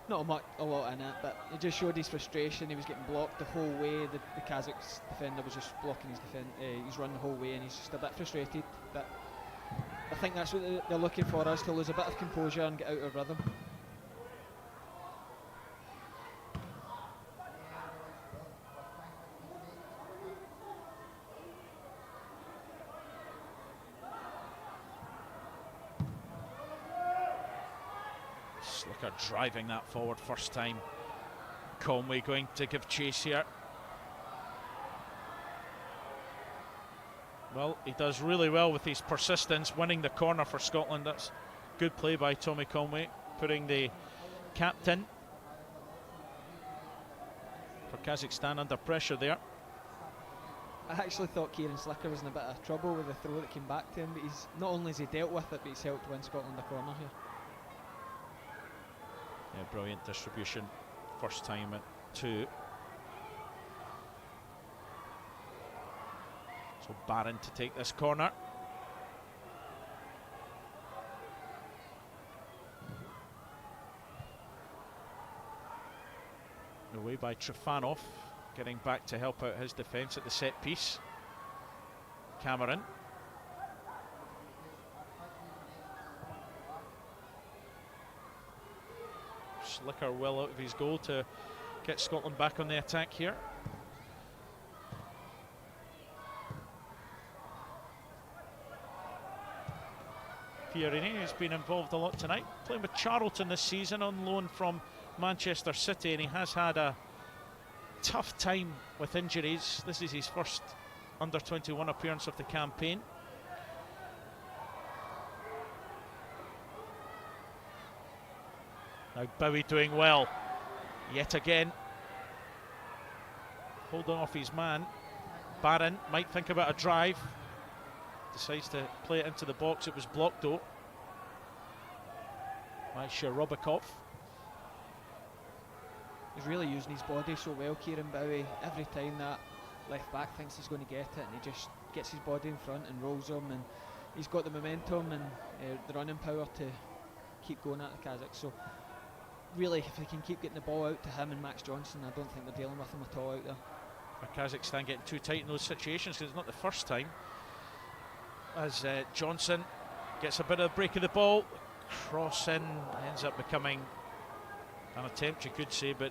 S4: Not a lot in it, but it just showed his frustration. He was getting blocked the whole way. The Kazakhs defender was just blocking his run the whole way, and he's just a bit frustrated. But I think that's what they're looking for us, to lose a bit of composure and get out of rhythm.
S1: Slicker driving that forward first time. Conway going to give chase here. Well, he does really well with his persistence, winning the corner for Scotland. That's good play by Tommy Conway, putting the captain for Kazakhstan under pressure there.
S4: I actually thought Kieran Slicker was in a bit of trouble with the throw that came back to him, but he's not only has he dealt with it, but he's helped win Scotland the corner here.
S1: Yeah, brilliant distribution, first time at 2. So Barron to take this corner. Away by Trifanov, getting back to help out his defence at the set piece. Cameron. Slicker well out of his goal to get Scotland back on the attack here. Fiorini, who's been involved a lot tonight, playing with Charlton this season on loan from Manchester City, and he has had a tough time with injuries. This is his first under-21 appearance of the campaign. Now Bowie doing well yet again, holding off his man. Barron might think about a drive, decides to play it into the box. It was blocked though by Sherobakov.
S4: He's really using his body so well, Kieran Bowie. Every time that left back thinks he's going to get it, and he just gets his body in front and rolls him, and he's got the momentum and the running power to keep going at the Kazakhs. So really, if they can keep getting the ball out to him and Max Johnson, I don't think they're dealing with him at all out there.
S1: Kazakhstan getting too tight in those situations, because it's not the first time. As Johnson gets a bit of a break of the ball, cross in, ends up becoming an attempt, you could say, but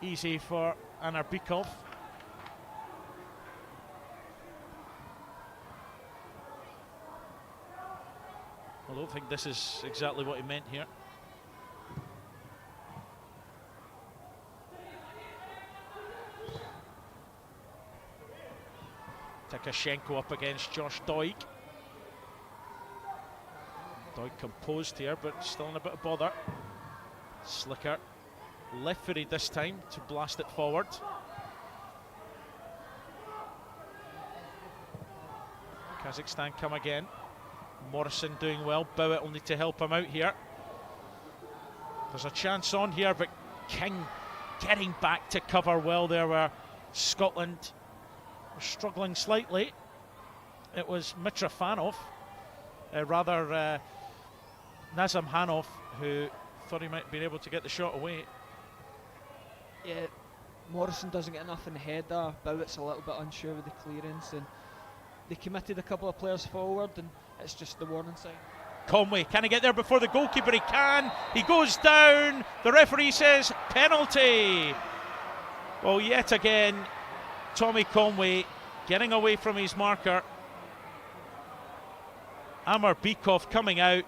S1: easy for Anarbikov. I don't think this is exactly what he meant here. Takashenko up against Josh Doig. Doig composed here, but still in a bit of bother. Slicker left-footed this time to blast it forward. Kazakhstan come again. Morrison doing well. Bowett only to help him out here. There's a chance on here, but King getting back to cover well there, where Scotland were struggling slightly. It was Mitrofanov, Nazem Hanov, who thought he might be able to get the shot away.
S4: Yeah, Morrison doesn't get enough in the header. Bowett's a little bit unsure with the clearance, and they committed a couple of players forward, and it's just the warning sign.
S1: Conway, can he get there before the goalkeeper? He can. He goes down. The referee says penalty. Well, yet again, Tommy Conway getting away from his marker. Amar Bikov coming out,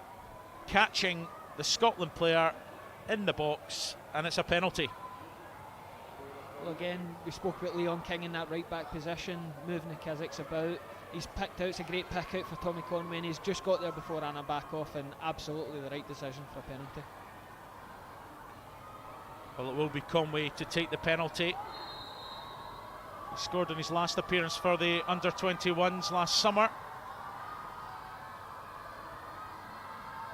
S1: catching the Scotland player in the box, and it's a penalty.
S4: Well, again, we spoke about Leon King in that right back position, moving the Kazakhs about. He's picked out, it's a great pick out for Tommy Conway, and he's just got there before Anna back off, and absolutely the right decision for a penalty.
S1: Well, it will be Conway to take the penalty. He scored in his last appearance for the under-21s last summer.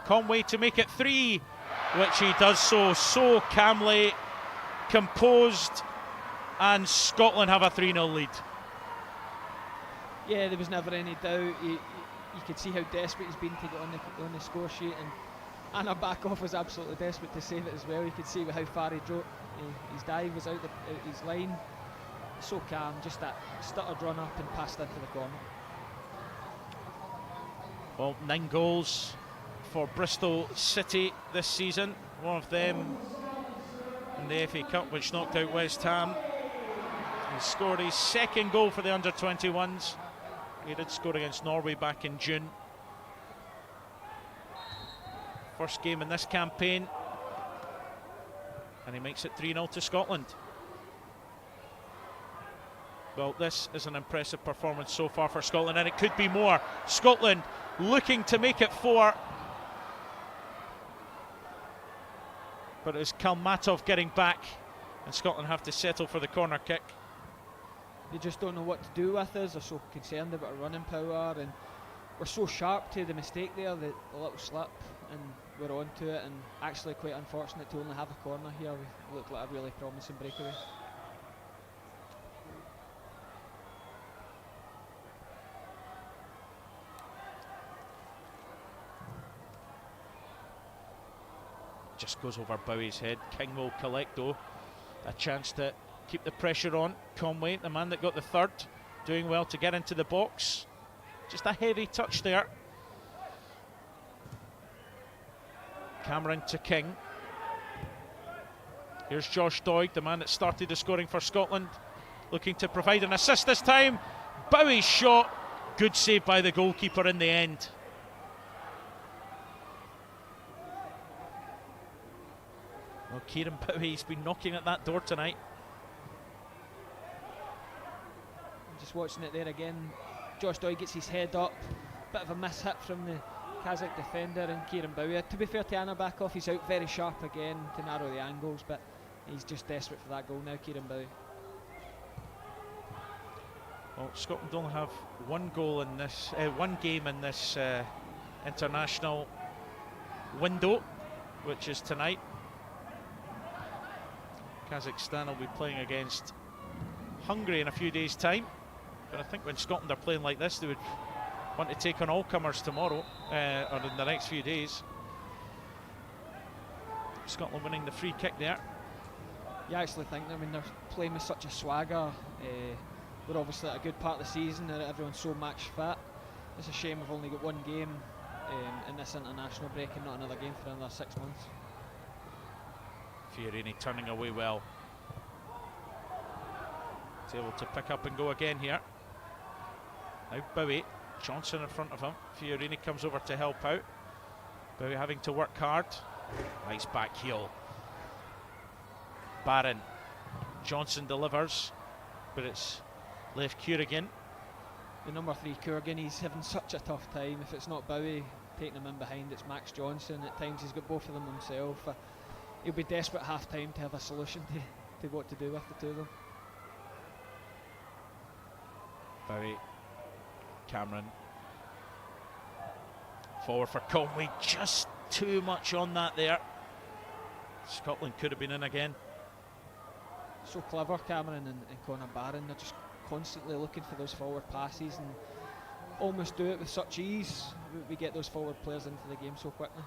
S1: Conway to make it 3, which he does so calmly, composed, and Scotland have a 3-0 lead.
S4: Yeah, there was never any doubt. You could see how desperate he's been to get on the score sheet, and Anna Backhoff was absolutely desperate to save it as well. You could see how far he drove. His dive was out his line. So calm, just that stuttered run up and passed into the corner.
S1: Well, 9 goals for Bristol City this season. One of them in the FA Cup, which knocked out West Ham. He scored his second goal for the under-21s. He did score against Norway back in June. First game in this campaign, and he makes it 3-0 to Scotland. Well, this is an impressive performance so far for Scotland, and it could be more. Scotland looking to make it 4. But it's Kalmatov getting back, and Scotland have to settle for the corner kick.
S4: They just don't know what to do with us. They're so concerned about our running power, and we're so sharp to the mistake there, the little slip, and we're on to it, and actually quite unfortunate to only have a corner here. We look like a really promising breakaway.
S1: just goes over Bowie's head. King will collect though. A chance to keep the pressure on. Conway, the man that got the third, doing well to get into the box. Just a heavy touch there. Cameron to King. Here's Josh Doig, the man that started the scoring for Scotland, looking to provide an assist this time. Bowie's shot, good save by the goalkeeper in the end. Well, Kieran Bowie's been knocking at that door tonight.
S4: I'm just watching it there again. Josh Doig gets his head up. Bit of a mishit from the Kazakh defender, and Kieran Bowie. To be fair to Anabakov, he's out very sharp again to narrow the angles, but he's just desperate for that goal now, Kieran Bowie.
S1: Well, Scotland only have one goal in this, one game in this international window, which is tonight. Kazakhstan will be playing against Hungary in a few days' time. But I think when Scotland are playing like this, they would want to take on all comers tomorrow, or in the next few days. Scotland winning the free kick there.
S4: You actually think, I mean, they're playing with such a swagger. We're obviously at a good part of the season, and everyone's so match fit. It's a shame we've only got one game in this international break and not another game for another 6 months.
S1: Fiorini turning away well. He's able to pick up and go again here. Now Bowie, Johnson in front of him. Fiorini comes over to help out. Bowie having to work hard. Nice back heel. Barron. Johnson delivers, but it's left Kurgan.
S4: The number 3 Kurgan, he's having such a tough time. If it's not Bowie taking him in behind, it's Max Johnson. At times he's got both of them himself. He'll be desperate half time to have a solution to what to do with the two of them.
S1: Bowie, Cameron. Forward for Conway, just too much on that there. Scotland could have been in again.
S4: So clever, Cameron and Conor Barron. They're just constantly looking for those forward passes and almost do it with such ease. We get those forward players into the game so quickly.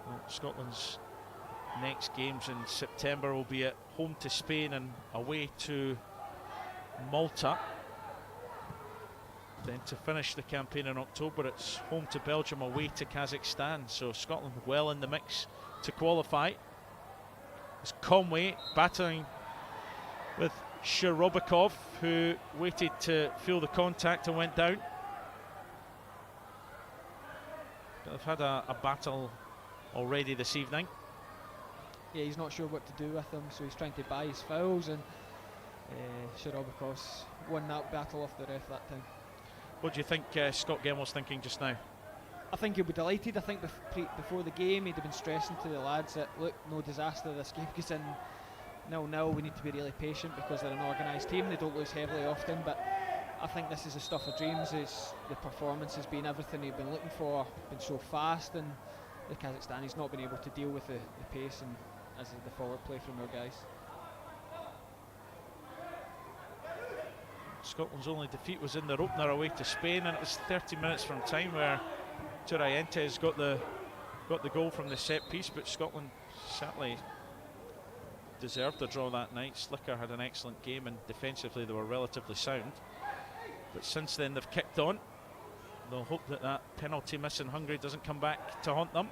S1: Well, Scotland's next games in September will be at home to Spain and away to Malta. Then to finish the campaign in October, it's home to Belgium, away to Kazakhstan. So Scotland well in the mix to qualify. It's Conway battling with Shirobakov, who waited to feel the contact and went down. But they've had a battle already this evening.
S4: Yeah, he's not sure what to do with them, so he's trying to buy his fouls, and Shirobakov's won that battle off the ref that time.
S1: What do you think Scott Gemmell's thinking just now?
S4: I think he'll be delighted. I think before the game he'd have been stressing to the lads that, look, no disaster, this game goes in 0-0, we need to be really patient because they're an organised team, they don't lose heavily often, but I think this is the stuff of dreams. The performance has been everything he'd been looking for, been so fast, and the Kazakhstanis not been able to deal with the pace and as the forward play from their guys.
S1: Scotland's only defeat was in their opener away to Spain, and it was 30 minutes from time where Turientes got the goal from the set piece, but Scotland certainly deserved the draw that night. Slicker had an excellent game, and defensively they were relatively sound. But since then they've kicked on. They'll hope that that penalty miss in Hungary doesn't come back to haunt them.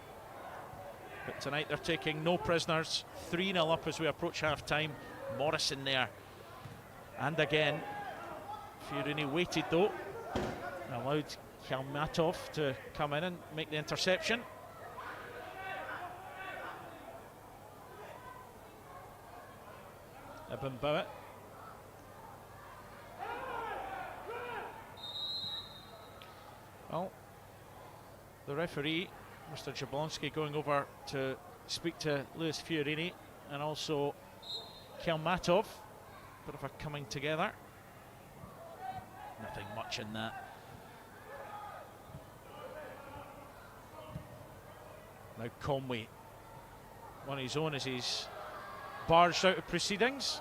S1: But tonight they're taking no prisoners. 3-0 up as we approach half-time. Morrison there. And again, Fiorini waited though. Allowed Kalmatov to come in and make the interception. Ibn Bowett. Well, the referee, Mr. Jablonski, going over to speak to Lewis Fiorini and also Kalmatov. Bit of a coming together. Nothing much in that. Now Conway, on his own as he's barged out of proceedings.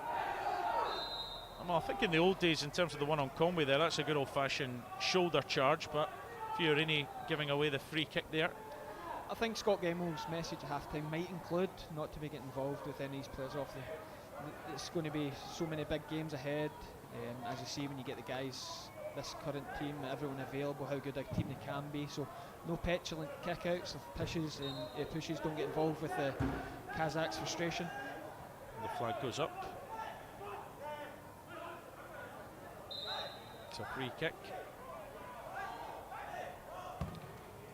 S1: Well, I think in the old days, in terms of the one on Conway there, that's a good old-fashioned shoulder charge, but Fiorini giving away the free kick there.
S4: I think Scott Gemmell's message at half-time might include not to be getting involved with any of these players off it's going to be so many big games ahead, as you see when you get the guys, this current team, everyone available, how good a team they can be, so no petulant kick-outs of pushes, and pushes don't get involved with the Kazakhs' frustration.
S1: The flag goes up. It's a free kick.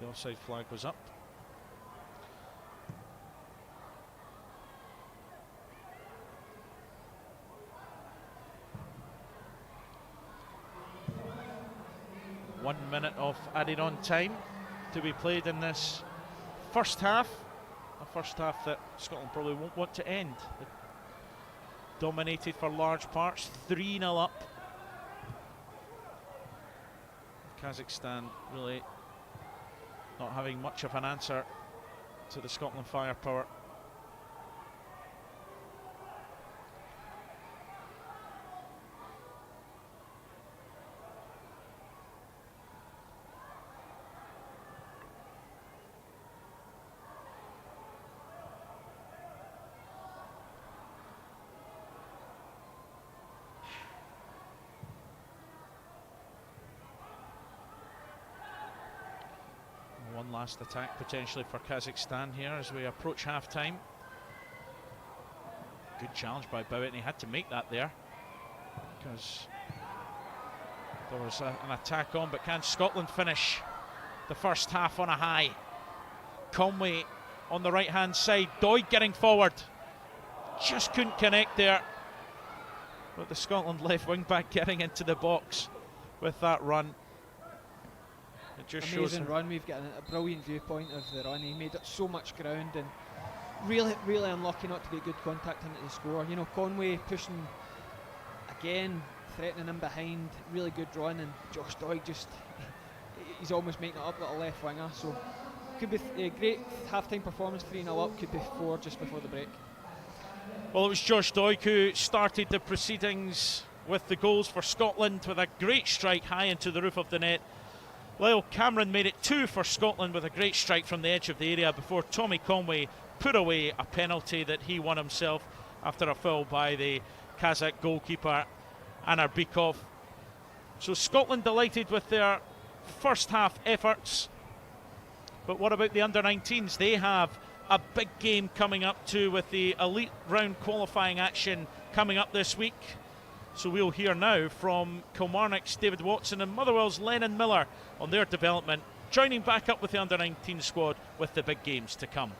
S1: The offside flag was up. One minute of added on time to be played in this first half. A first half that Scotland probably won't want to end. It dominated for large parts, 3-0 up. Kazakhstan really not having much of an answer to the Scotland firepower. One last attack potentially for Kazakhstan here as we approach half-time. Good challenge by Bowett, and he had to make that there because there was an attack on, but can Scotland finish the first half on a high? Conway on the right-hand side, Doig getting forward. Just couldn't connect there. But the Scotland left wing-back getting into the box with that run. It just
S4: amazing run. We've got a brilliant viewpoint of the run. He made up so much ground and really unlucky not to get good contact into the score. You know, Conway pushing again, threatening him behind, really good run, and Josh Doig just he's almost making it up at a left winger. So could be a great half-time performance, 3-0 up, could be 4 just before the break.
S1: Well, it was Josh Doig who started the proceedings with the goals for Scotland with a great strike high into the roof of the net. Lyle Cameron made it 2 for Scotland with a great strike from the edge of the area before Tommy Conway put away a penalty that he won himself after a foul by the Kazakh goalkeeper Anarbikov. So Scotland delighted with their first half efforts. But what about the under-19s? They have a big game coming up too, with the elite round qualifying action coming up this week. So we'll hear now from Kilmarnock's David Watson and Motherwell's Lennon Miller on their development, joining back up with the under-19 squad with the big games to come.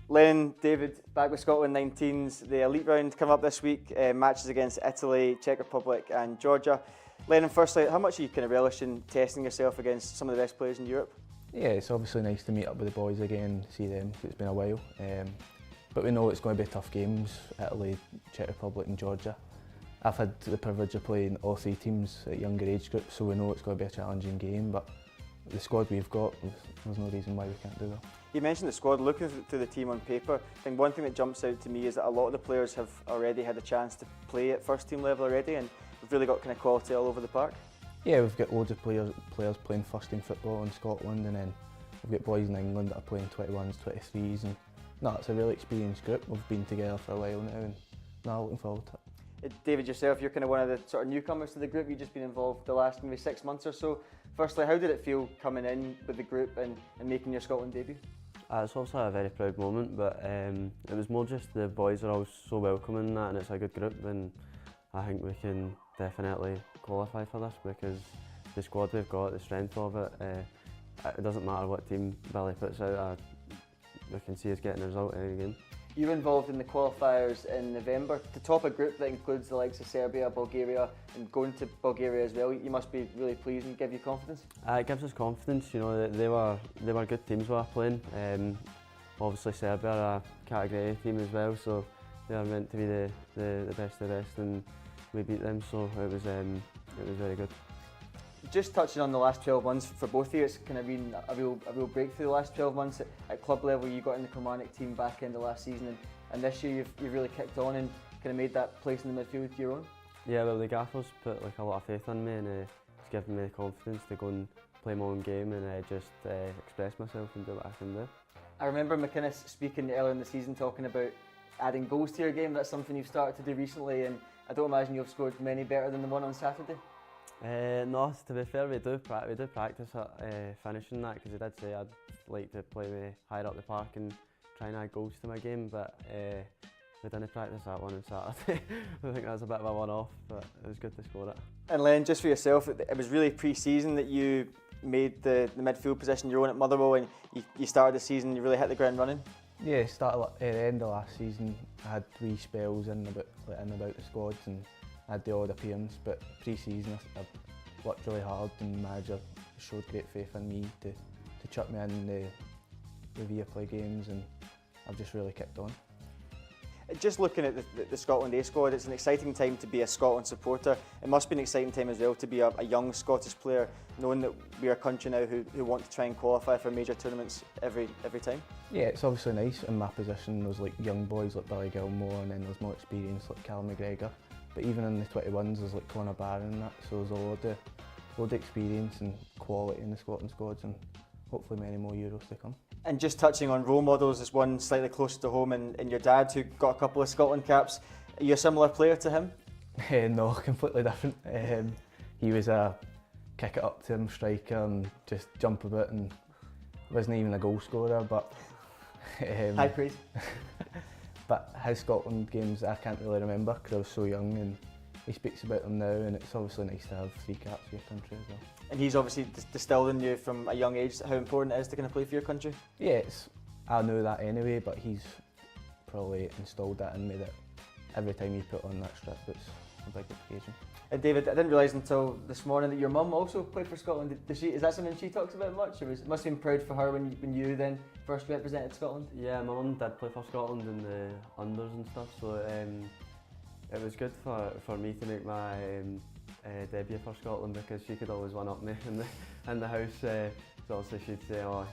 S2: Lennon, David, back with Scotland 19s. The elite round come up this week, matches against Italy, Czech Republic and Georgia. Lennon, firstly, how much are you kind of relishing testing yourself against some of the best players in Europe?
S5: Yeah, it's obviously nice to meet up with the boys again, see them, it's been a while. But we know it's going to be tough games, Italy, Czech Republic and Georgia. I've had the privilege of playing all 3 teams at younger age groups, so we know it's going to be a challenging game, but the squad we've got, there's no reason why we can't do well.
S2: You mentioned the squad. Looking through the team on paper, I think one thing that jumps out to me is that a lot of the players have already had a chance to play at first team level already, and we've really got kind of quality all over the park.
S5: Yeah, we've got loads of players playing first team football in Scotland, and then we've got boys in England that are playing 21s, 23s, and no, it's a really experienced group. We've been together for a while now, and no, looking forward to it.
S2: David, yourself, you're kind of one of the sort of newcomers to the group. You've just been involved the last maybe 6 months or so. Firstly, how did it feel coming in with the group and making your Scotland debut?
S6: It's also a very proud moment, but it was more just the boys are all so welcoming in that, and it's a good group, and I think we can definitely qualify for this because the squad we've got, the strength of it, it doesn't matter what team Billy puts out, we can see us getting a result every game.
S2: You were involved in the qualifiers in November to top a group that includes the likes of Serbia, Bulgaria, and going to Bulgaria as well. You must be really pleased and give you confidence.
S6: It gives us confidence. You know, they were good teams we were playing. Obviously Serbia are a category A team as well, so they are meant to be the best of the best. And we beat them, so it was very good.
S2: Just touching on the last 12 months for both of you, it's kind of been a real breakthrough the last 12 months. At club level, you got in the Kilmarnock team back end of last season, and this year you've really kicked on and kind of made that place in the midfield your own.
S6: Yeah, well, the gaffers put like a lot of faith in me, and it's given me the confidence to go and play my own game and just express myself and do what I can do.
S2: I remember McInnes speaking earlier in the season talking about adding goals to your game. That's something you've started to do recently, and I don't imagine you've scored many better than the one on Saturday.
S6: No, to be fair, we do practice at finishing that, because he did say I'd like to play me higher up the park and try and add goals to my game, but we didn't practice that one on Saturday. I think that was a bit of a one-off, but it was good to score it. And
S2: Len, just for yourself, it was really pre-season that you made the midfield position your own at Motherwell, and you started the season, you really hit the ground running.
S5: Yeah, started at the end of last season. I had 3 spells in about the squads and I had the odd appearance, but pre-season I worked really hard and the manager showed great faith in me to chuck me in the Viaplay games, and I've just really kicked on.
S2: Just looking at the Scotland A squad, it's an exciting time to be a Scotland supporter. It must be an exciting time as well to be a young Scottish player, knowing that we are a country now who want to try and qualify for major tournaments every time.
S5: Yeah, it's obviously nice. In my position, there's like young boys like Billy Gilmore, and then there's more experience like Callum McGregor. But even in the 21s, there's like Conor Barron and that, so there's a lot of experience and quality in the Scotland squads, and hopefully many more Euros to come.
S2: And just touching on role models, there's one slightly closer to home in your dad who got a couple of Scotland caps. Are you a similar player to him?
S5: No, completely different. He was a kick it up to him striker and just jump a bit, and wasn't even a goal scorer, but
S2: high praise.
S5: But his Scotland games I can't really remember because I was so young, and he speaks about them now, and it's obviously nice to have 3 caps for your country as well. And
S2: he's obviously distilled in you from a young age how important it is to kind of play for your country?
S5: Yeah, I knew that anyway, but he's probably instilled that in me, that every time you put on that strip it's a big occasion.
S2: And David, I didn't realise until this morning that your mum also played for Scotland. Is that something she talks about much? It must have been proud for her when you then first represented Scotland?
S6: Yeah, my mum did play for Scotland in the unders and stuff, so it was good for me to make my debut for Scotland, because she could always one-up me in the house. So obviously she'd say, "Oh,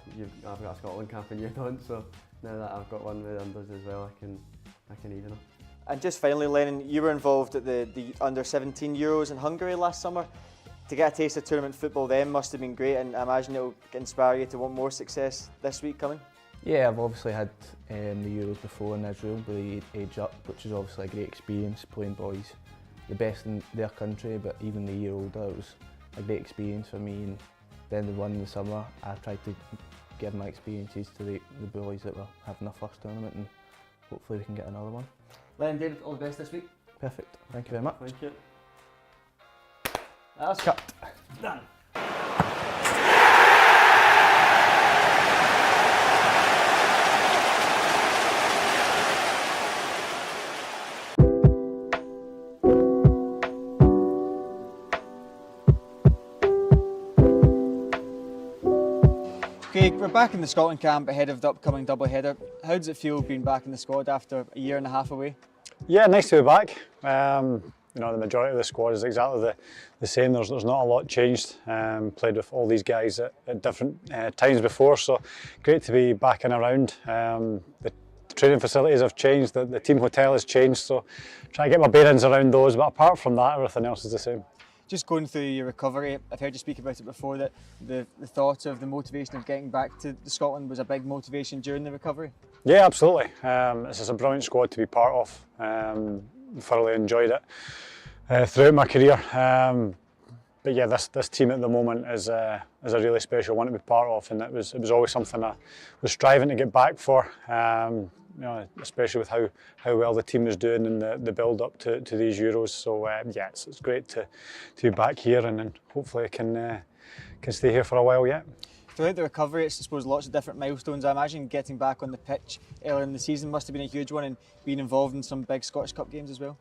S6: I've got a Scotland cap and you don't." So now that I've got one with the unders as well, I can even them.
S2: And just finally, Lennon, you were involved at the Under-17 Euros in Hungary last summer. To get a taste of tournament football then must have been great, and I imagine it will inspire you to want more success this week coming.
S5: Yeah, I've obviously had the Euros before in Israel, with the Age Up, which is obviously a great experience, playing boys the best in their country, but even the year older, it was a great experience for me. And then the one in the summer, I tried to give my experiences to the boys that were having their first tournament, and hopefully we can get another one.
S2: Len, David, all the best this week.
S5: Perfect, thank you very much.
S6: Thank you.
S2: That's
S5: cut.
S2: Done. Okay, we're back in the Scotland camp ahead of the upcoming double-header. How does it feel being back in the squad after a year and a half away?
S7: Yeah, nice to be back. You know, the majority of the squad is exactly the same. There's not a lot changed. Played with all these guys at different times before, so great to be back and around. The training facilities have changed, the team hotel has changed, so trying to get my bearings around those, but apart from that, everything else is the same. Just going through your recovery, I've heard you speak about it before, that the thought of the motivation of getting back to Scotland was a big motivation during the recovery. Yeah, absolutely. This is a brilliant squad to be part of. Thoroughly enjoyed it throughout my career. But yeah, this team at the moment is a really special one to be part of, and it was always something I was striving to get back for. You know, especially with how well the team is doing in the build up to these Euros. So yeah, it's great to be back here, and then hopefully I can stay here for a while yet. Throughout the recovery, it's I suppose lots of different milestones. I imagine getting back on the pitch earlier in the season must have been a huge one, and being involved in some big Scottish Cup games as well.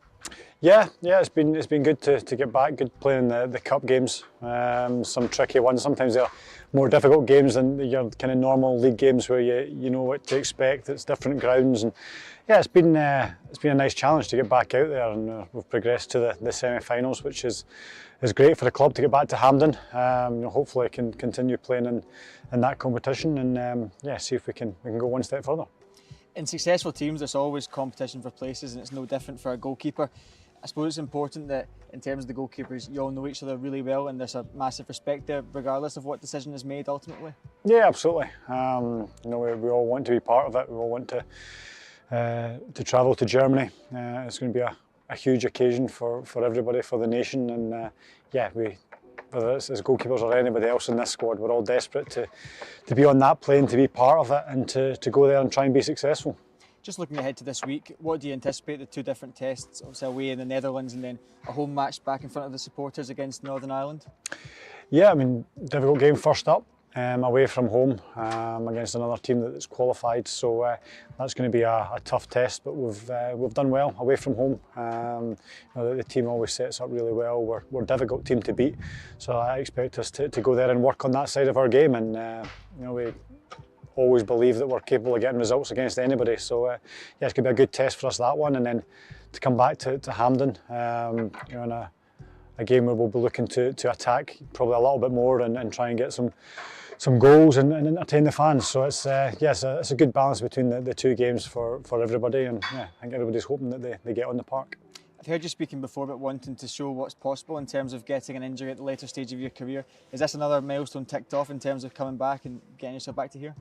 S7: Yeah, it's been good to get back. Good playing the cup games. Some tricky ones. Sometimes they're more difficult games than your kind of normal league games where you know what to expect. It's different grounds, and yeah, it's been a nice challenge to get back out there, and we've progressed to the semi-finals, which is great for the club to get back to Hampden. Hopefully, I can continue playing in that competition, and see if we can go one step further.
S2: In successful teams, there's always competition for places, and it's no different for a goalkeeper. I suppose it's important that in terms of the goalkeepers, you all know each other really well, and there's a massive respect there, regardless of what decision is made ultimately.
S7: Yeah, absolutely. We all want to be part of it. We all want to travel to Germany. It's going to be a huge occasion for everybody, for the nation, and whether it's as goalkeepers or anybody else in this squad, we're all desperate to be on that plane, to be part of it, and to go there and try and be successful.
S2: Just looking ahead to this week, what do you anticipate the two different tests, obviously away in the Netherlands and then a home match back in front of the supporters against Northern Ireland?
S7: Yeah, difficult game first up, away from home against another team that's qualified, so that's going to be a tough test, but we've done well away from home. The team always sets up really well. We're a difficult team to beat, so I expect us to go there and work on that side of our game, and we always believe that we're capable of getting results against anybody. So it's going to be a good test for us, that one, and then to come back to Hampden, in a game where we'll be looking to attack probably a little bit more and try and get some goals and entertain the fans. So it's a good balance between the two games for everybody, and I think everybody's hoping that they get on the park.
S2: I've heard you speaking before about wanting to show what's possible in terms of getting an injury at the later stage of your career. Is this another milestone ticked off in terms of coming back and getting yourself back to here?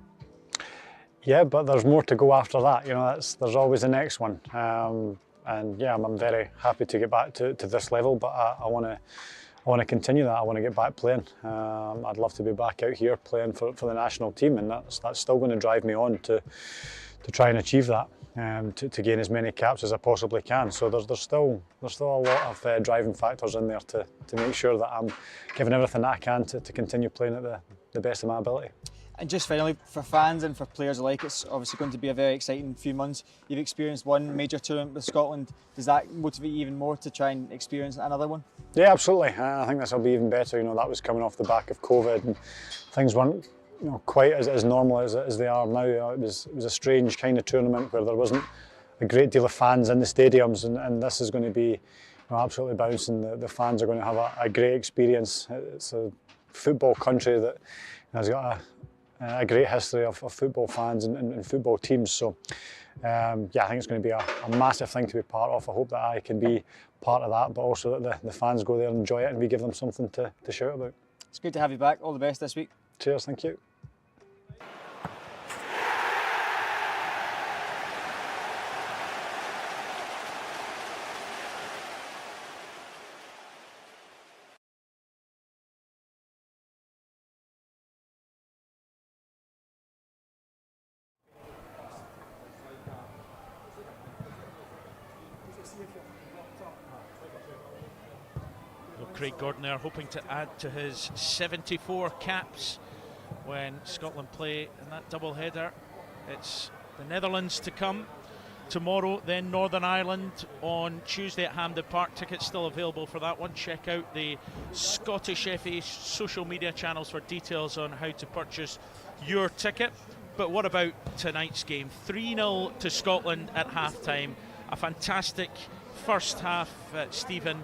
S7: Yeah, but there's more to go after that. There's always the next one. I'm very happy to get back to this level, but I want to continue that. I want to get back playing. I'd love to be back out here playing for the national team, and that's still going to drive me on to try and achieve that, to gain as many caps as I possibly can. So there's still a lot of driving factors in there to make sure that I'm giving everything that I can to continue playing at the best of my ability.
S2: And just finally, for fans and for players alike, it's obviously going to be a very exciting few months. You've experienced one major tournament with Scotland. Does that motivate you even more to try and experience another one?
S7: Yeah, absolutely. I think this will be even better. That was coming off the back of COVID, and things weren't quite as normal as they are now. It was a strange kind of tournament where there wasn't a great deal of fans in the stadiums, and this is going to be absolutely bouncing. The fans are going to have a great experience. It's a football country that has got a great history of football fans and football teams. So I think it's going to be a massive thing to be part of. I hope that I can be part of that, but also that the fans go there and enjoy it, and we give them something to shout about.
S2: It's good to have you back. All the best this week.
S7: Cheers, thank you.
S1: Craig Gordon there hoping to add to his 74 caps when Scotland play in that double header. It's the Netherlands to come tomorrow, then Northern Ireland on Tuesday at Hampden Park. Tickets still available for that one. Check out the Scottish FA social media channels for details on how to purchase your ticket. But what about tonight's game? 3-0 to Scotland at half-time. A fantastic first half, Stephen.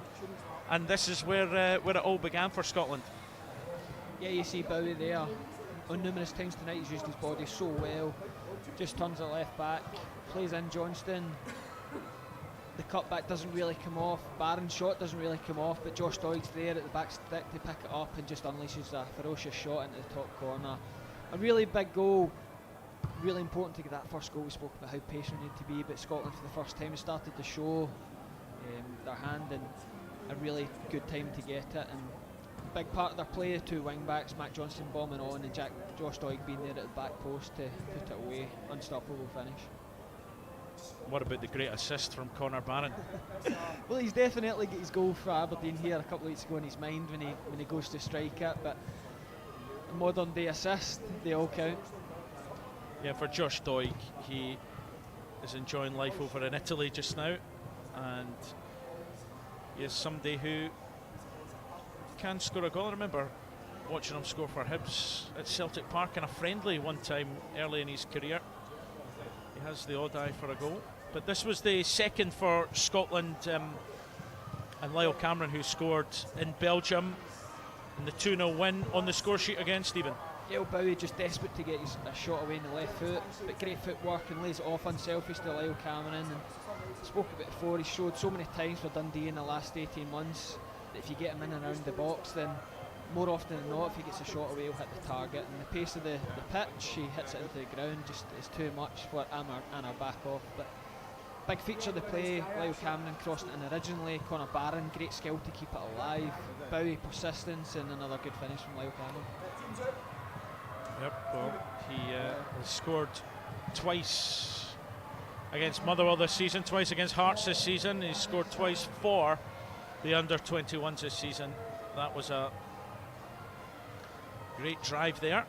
S1: And this is where it all began for Scotland.
S4: Yeah, you see Bowie there. On numerous times tonight he's used his body so well. Just turns it left back, plays in Johnston. The cutback doesn't really come off. Barron's shot doesn't really come off, but Josh Doig's there at the back stick to pick it up and just unleashes a ferocious shot into the top corner. A really big goal. Really important to get that first goal. We spoke about how patient we need to be, but Scotland for the first time started to show their hand, and a really good time to get it, and a big part of their play, two wing backs, Matt Johnston bombing on and Josh Doig being there at the back post to put it away. Unstoppable finish.
S1: What about the great assist from Conor Barron?
S4: Well, he's definitely got his goal for Aberdeen here a couple of weeks ago in his mind when he goes to strike it, but a modern day assist, they all count.
S1: Yeah, for Josh Doig, he is enjoying life over in Italy just now, and He is somebody who can score a goal. I remember watching him score for Hibs at Celtic Park in a friendly one time early in his career. He has the odd eye for a goal. But this was the second for Scotland, and Lyle Cameron, who scored in Belgium in the 2-0 win on the score sheet again, Stephen.
S4: Gail Bowie just desperate to get a shot away in the left foot, but great footwork and lays it off unselfish to Lyle Cameron. And spoke about it before, he showed so many times for Dundee in the last 18 months that if you get him in and around the box, then more often than not, if he gets a shot away, he'll hit the target. And the pace of the pitch, he hits it into the ground, just is too much for Anna back off. But big feature of the play, Lyle Cameron crossed it in originally, Conor Barron, great skill to keep it alive, Bowie persistence, and another good finish from Lyle Cameron.
S1: Yep, well, he has scored twice against Motherwell this season, twice against Hearts this season. He's scored twice for the Under-21s this season. That was a great drive there.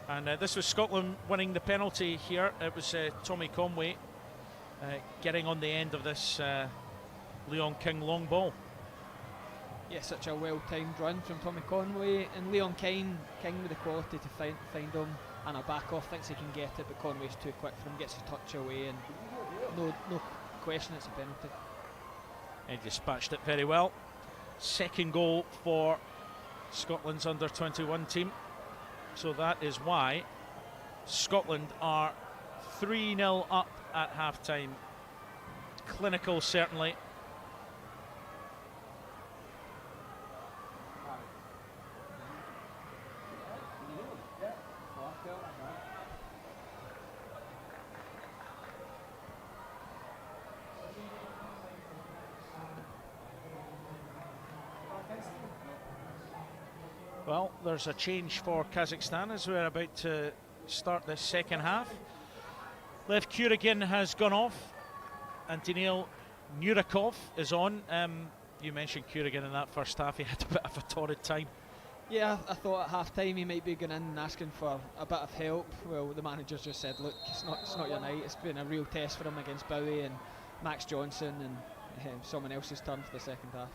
S1: And this was Scotland winning the penalty here. It was Tommy Conway getting on the end of this Leon King long ball.
S4: Yeah, such a well-timed run from Tommy Conway, and Leon King with the quality to find him, and a back off thinks he can get it, but Conway's too quick for him, gets a touch away, and no question it's a penalty.
S1: He dispatched it very well. Second goal for Scotland's under-21 team. So that is why Scotland are 3-0 up at half-time. Clinical, certainly. Well, there's a change for Kazakhstan as we're about to start the second half. Lev Kuragin has gone off and Daniil Nurakov is on. You mentioned Kuragin in that first half, he had a bit of a torrid time.
S4: Yeah, I thought at half-time he might be going in and asking for a bit of help. Well, the manager just said, look, it's not your night. It's been a real test for him against Bowie and Max Johnson, and someone else's turn for the second half.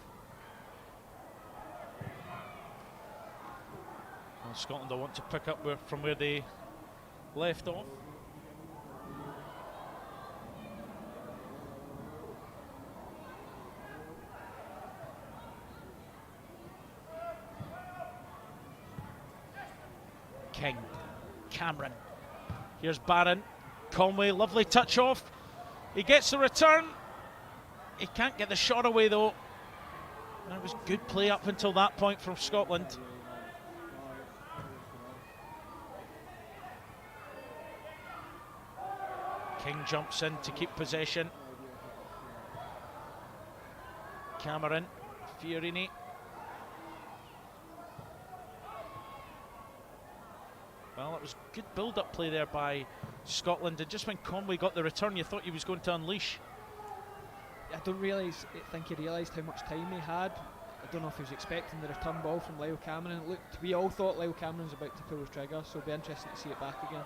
S4: Well,
S1: Scotland will want to pick up from where they left off. King, Cameron, here's Barron, Conway, lovely touch off, he gets the return, he can't get the shot away though. That was good play up until that point from Scotland. King jumps in to keep possession. Cameron, Fiorini. Well, it was good build-up play there by Scotland, and just when Conway got the return, you thought he was going to unleash.
S4: I think he realised how much time he had. I don't know if he was expecting the return ball from Lyle Cameron. We all thought Lyle Cameron was about to pull the trigger, so it'll be interesting to see it back again.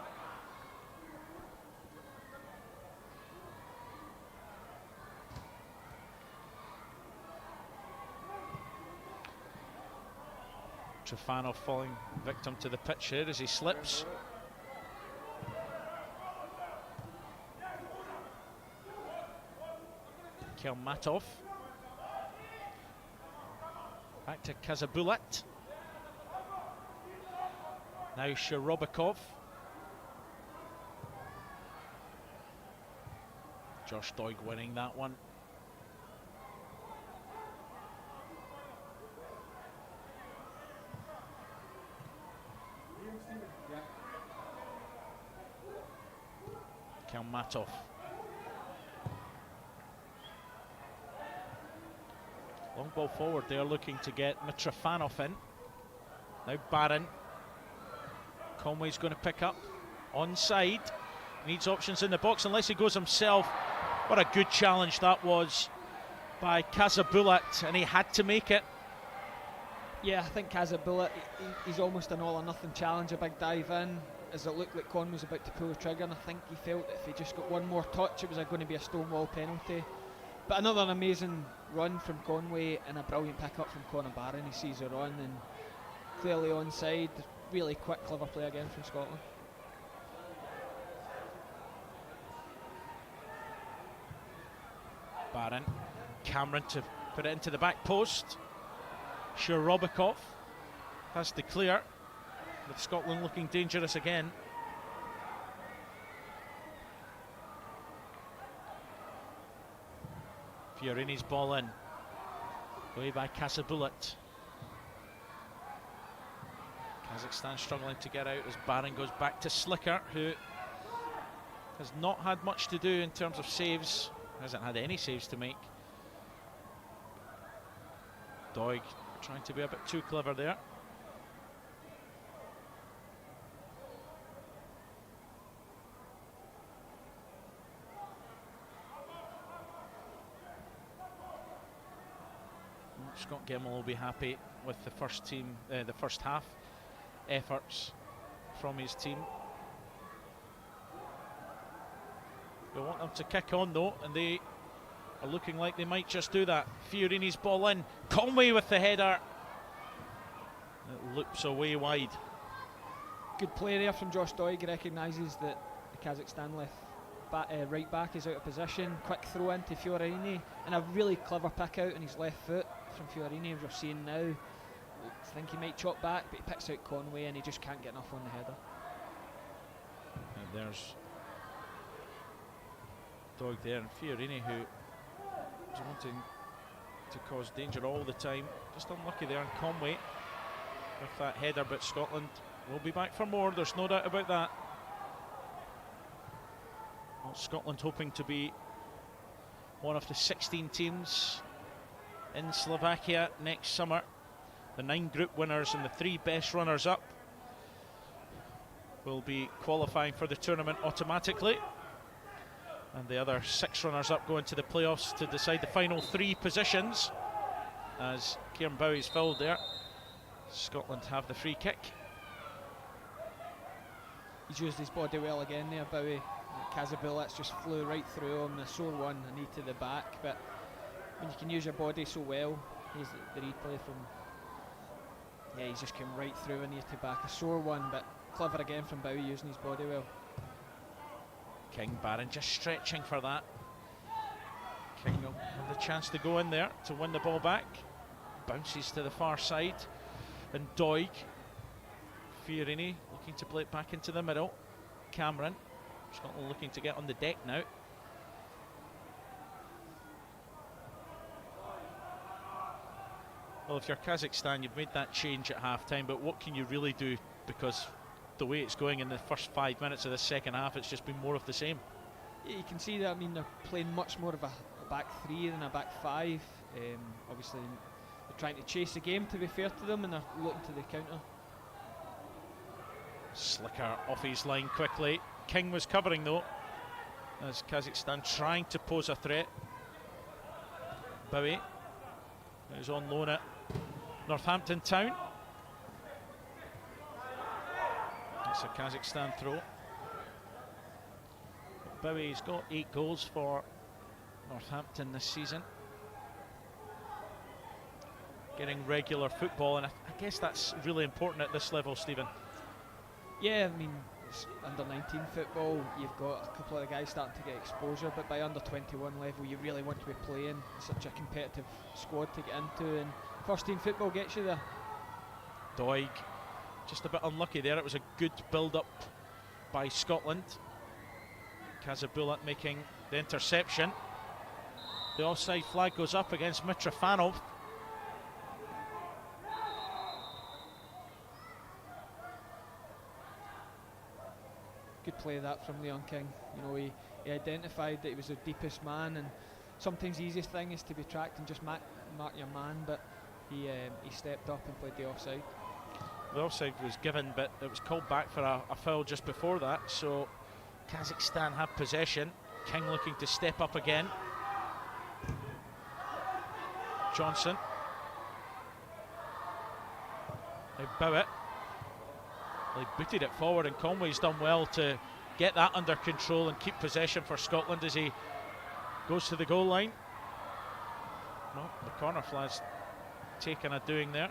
S1: Trofano falling victim to the pitch here as he slips. Kelmatov. Back to Kazabulat. Now Shirobakov. Josh Doig winning that one. Kalmatov. Long ball forward, they're looking to get Mitrofanov in. Now Barron. Conway's going to pick up. Onside. Needs options in the box unless he goes himself. What a good challenge that was by Kazabulat, and he had to make it.
S4: Yeah, I think Kazabulat, he's almost an all or nothing challenge, a big dive in, as it looked like Conway was about to pull the trigger, and I think he felt that if he just got one more touch, it was going to be a stonewall penalty. But another amazing run from Conway and a brilliant pick up from Conor Barron. He sees her run and clearly onside. Really quick, clever play again from Scotland.
S1: Barron, Cameron to put it into the back post. Shorobikov has to clear, with Scotland looking dangerous again. Fiorini's ball in, away by Kazabulat. Kazakhstan struggling to get out as Barron goes back to Slicker, who has not had much to do in terms of saves, hasn't had any saves to make. Doig trying to be a bit too clever there. Scott Gemmell will be happy with the first team, the first half efforts from his team. We want them to kick on though, and they are looking like they might just do that. Fiorini's ball in, Conway with the header. It loops away wide.
S4: Good play there from Josh Doig. Recognises that the Kazakhstan right back is out of position. Quick throw into Fiorini and a really clever pick out on his left foot from Fiorini, as we're seeing now. I think he might chop back, but he picks out Conway and he just can't get enough on the header.
S1: And there's Doig there, and Fiorini, who was wanting to cause danger all the time. Just unlucky there, and Conway with that header, but Scotland will be back for more, there's no doubt about that. Well, Scotland hoping to be one of the 16 teams in Slovakia next summer. The 9 group winners and the 3 best runners up will be qualifying for the tournament automatically, and the other 6 runners up go into the playoffs to decide the final 3 positions. As Kieran Bowie's fouled there, Scotland have the free kick.
S4: He's used his body well again there, Bowie. Kazabulat just flew right through him, a sore one, a knee to the back. But when you can use your body so well, here's the replay from, yeah, he's just came right through a knee to back, a sore one, but clever again from Bowie using his body well.
S1: King, Barron just stretching for that. King will have the chance to go in there to win the ball back. Bounces to the far side, and Doig, Fiorini looking to play it back into the middle. Cameron, Scotland looking to get on the deck now. Well, if you're Kazakhstan, you've made that change at half-time, but what can you really do? Because the way it's going in the first 5 minutes of the second half, it's just been more of the same.
S4: Yeah, you can see that. I mean, they're playing much more of a back 3 than a back 5. Obviously, they're trying to chase the game, to be fair to them, and they're looking to the counter.
S1: Slicker off his line quickly. King was covering though, as Kazakhstan trying to pose a threat. Bowie, who's on loan at Northampton Town. It's a Kazakhstan throw. Bowie's got 8 goals for Northampton this season. Getting regular football, and I guess that's really important at this level, Stephen.
S4: Yeah, I mean, it's under-19 football, you've got a couple of the guys starting to get exposure, but by under-21 level you really want to be playing such a competitive squad to get into, and first team football gets you there.
S1: Doig just a bit unlucky there. It was a good build-up by Scotland. Kazabulat making the interception. The offside flag goes up against Mitrofanov.
S4: Good play that from Leon King. You know, he identified that he was the deepest man, and sometimes the easiest thing is to be tracked and just mark your man, but he stepped up and played the offside.
S1: The offside was given, but it was called back for a foul just before that, so Kazakhstan have possession. King looking to step up again. Johnson. Now Bowett. They booted it forward, and Conway's done well to get that under control and keep possession for Scotland as he goes to the goal line. No, the corner flag's taken a doing there.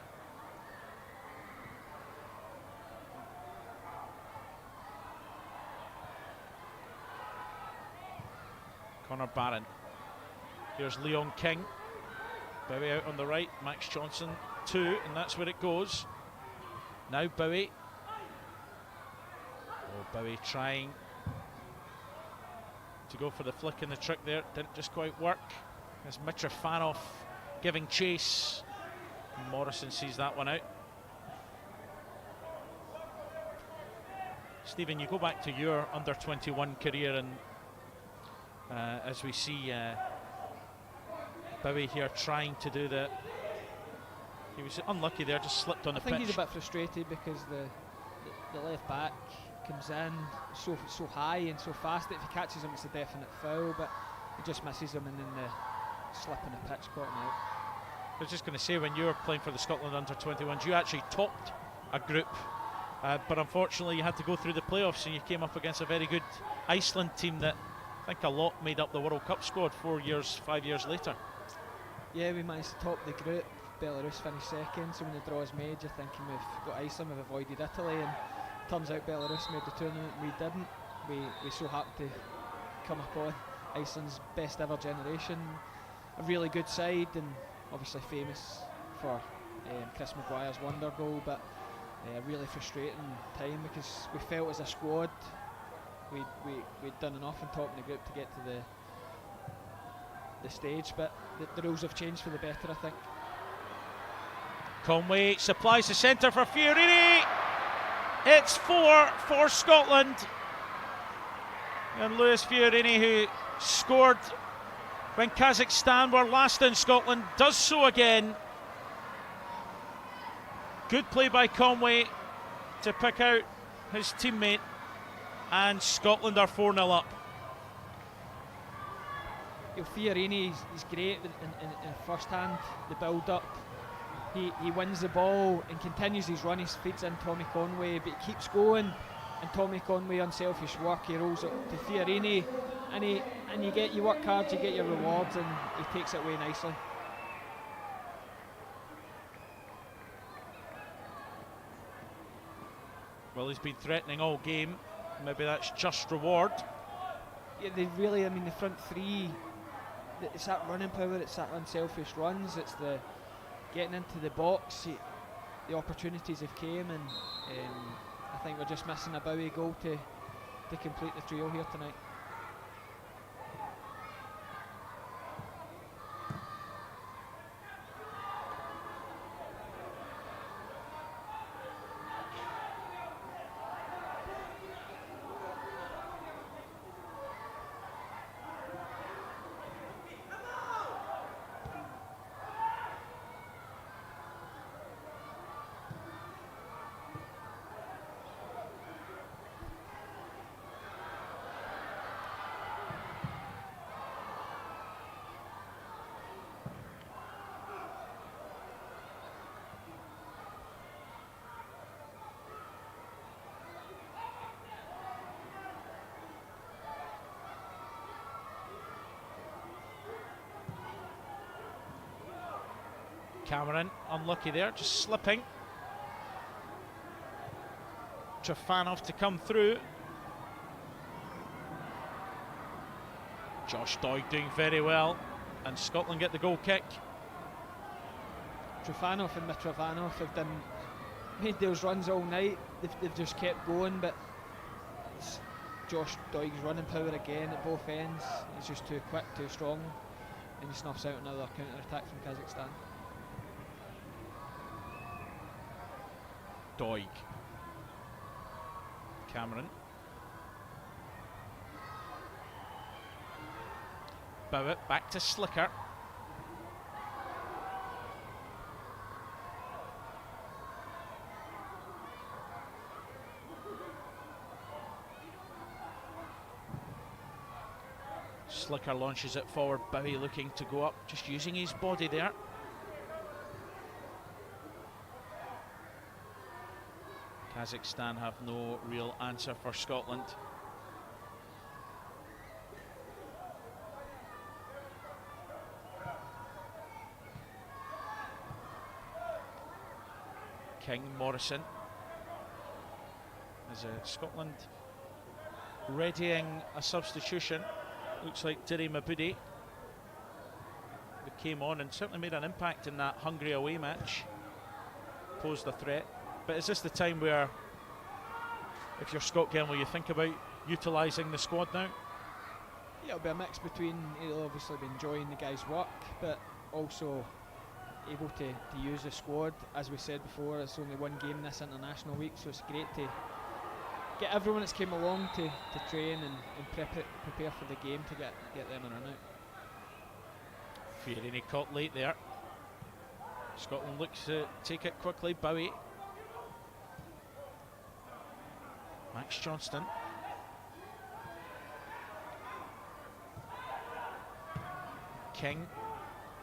S1: Connor Barron. Here's Leon King. Bowie out on the right. Max Johnson 2, and that's where it goes. Now Bowie. Oh, Bowie trying to go for the flick and the trick there. Didn't just quite work. As Mitrofanov giving chase. Morrison sees that one out. Stephen, you go back to your under-21 career, and as we see Bowie here trying to do the... He was unlucky there, just slipped on the pitch.
S4: I think he's a bit frustrated because the left back comes in so high and so fast that if he catches him it's a definite foul, but he just misses him, and then the slip on the pitch caught him out.
S1: I was just going to say, when you were playing for the Scotland under-21s, you actually topped a group, but unfortunately you had to go through the playoffs, and you came up against a very good Iceland team that I think a lot made up the World Cup squad 5 years later. Yeah,
S4: we managed to top the group. Belarus finished second, so when the draw is made, you're thinking we've got Iceland, we've avoided Italy, and turns out Belarus made the tournament, we didn't. We so happened to come upon Iceland's best ever generation, a really good side, and obviously famous for Chris Maguire's wonder goal, but a really frustrating time because we felt as a squad we'd done enough on top of the group to get to the stage, but the rules have changed for the better, I think.
S1: Conway supplies the centre for Fiorini. It's 4 for Scotland, and Lewis Fiorini, who scored when Kazakhstan were last in Scotland, does so again. Good play by Conway to pick out his teammate, and Scotland are 4-0 up.
S4: Fiorini, he's great in first hand, the build up. He wins the ball and continues his run. He feeds in Tommy Conway, but he keeps going, and Tommy Conway, unselfish work, he rolls it to Fiorini, and you work hard, you get your rewards, and he takes it away nicely.
S1: Well, he's been threatening all game. Maybe that's just reward.
S4: Yeah, they really, the front three, it's that running power, it's that unselfish runs, it's the getting into the box, the opportunities have came, and I think we're just missing a Bowie goal to complete the trio here tonight.
S1: Cameron unlucky there, just slipping. Trafanov to come through. Josh Doig doing very well, and Scotland get the goal kick.
S4: Trafanov and Mitrofanov have made those runs all night. They've just kept going, but it's Josh Doig's running power again at both ends. He's just too quick, too strong, and he snuffs out another counter-attack from Kazakhstan.
S1: Doig. Cameron. Bowett back to Slicker. Slicker launches it forward. Bowie looking to go up, just using his body there. Kazakhstan have no real answer for Scotland. King, Morrison. As Scotland readying a substitution. Looks like Diri Mabudi, who came on and certainly made an impact in that Hungary away match. Posed a threat. But is this the time where, if you're Scott Gemmell, you think about utilising the squad now?
S4: Yeah, it'll be a mix between, he'll obviously be enjoying the guys' work, but also able to use the squad. As we said before, it's only one game this international week, so it's great to get everyone that's came along to train and prepare for the game to get them in or out.
S1: Fiorini caught late there. Scotland looks to take it quickly. Bowie. Max Johnston. King.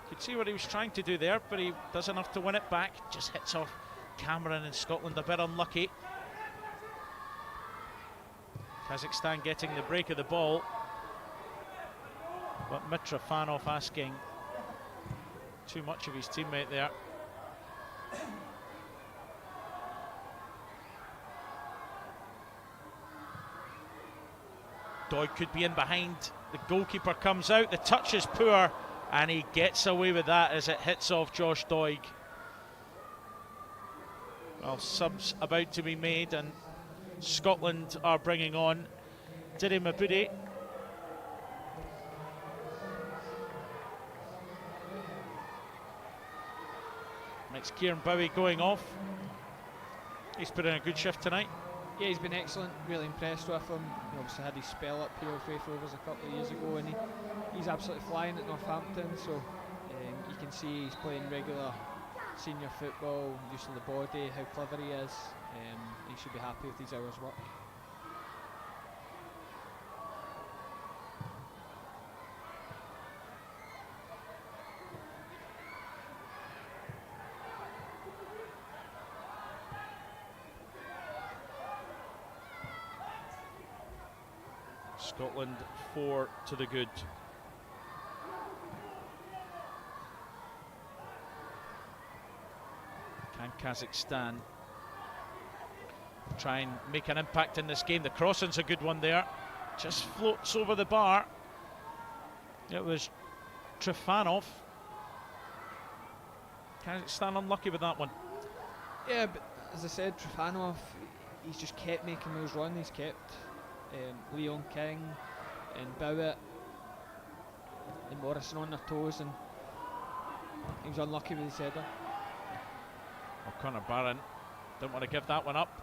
S1: Could see what he was trying to do there, but he does enough to win it back. Just hits off Cameron, and Scotland a bit unlucky. Kazakhstan getting the break of the ball, but Mitrofanov asking too much of his teammate there. Doig could be in behind. The goalkeeper comes out. The touch is poor, and he gets away with that as it hits off Josh Doig. Well, subs about to be made, and Scotland are bringing on Diri Mabudi. Makes Kieran Bowie going off. He's put in a good shift tonight.
S4: Yeah, he's been excellent, really impressed with him. He obviously had his spell up here with Faith Rovers a couple of years ago, and he's absolutely flying at Northampton, so you can see he's playing regular senior football, use of the body, how clever he is. He should be happy with his hours work.
S1: Scotland 4 to the good. Can Kazakhstan try and make an impact in this game? The crossing's a good one there. Just floats over the bar. It was Trifanov. Kazakhstan unlucky with that one.
S4: Yeah, but as I said, Trifanov, he's just kept making those runs. He's kept Leon King and Bowett and Morrison on their toes, and he was unlucky with his header.
S1: Conor Barron don't want to give that one up.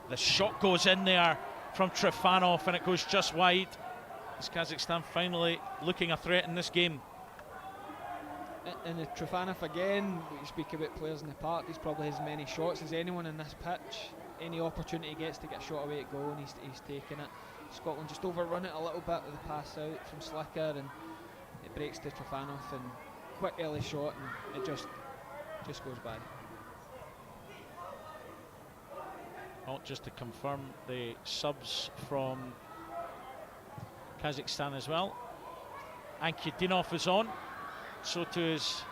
S1: The shot goes in there from Trifanov, and it goes just wide. Is Kazakhstan finally looking a threat in this game?
S4: And the Trifanov again, we speak about players in the park, he's probably as many shots as anyone in this pitch. Any opportunity he gets to get a shot away at goal, and he's taking it. Scotland just overrun it a little bit with the pass out from Slicker, and it breaks to Trifanov, and quick early shot, and it just goes by.
S1: Well, just to confirm the subs from Kazakhstan as well. Ankyudinov is on, so too is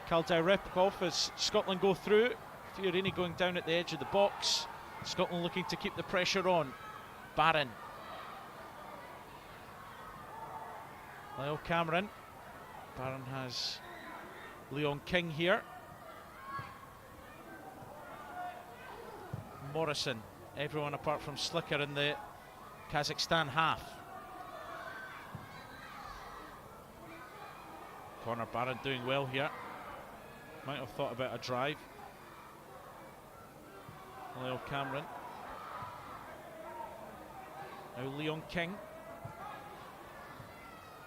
S1: Kaldai Repkov as Scotland go through. Fiorini going down at the edge of the box. Scotland looking to keep the pressure on. Barron. Lyle Cameron. Barron has Leon King here. Morrison. Everyone apart from Slicker in the Kazakhstan half. Conor Barron doing well here. Might have thought about a drive. Lyle Cameron. Now Leon King.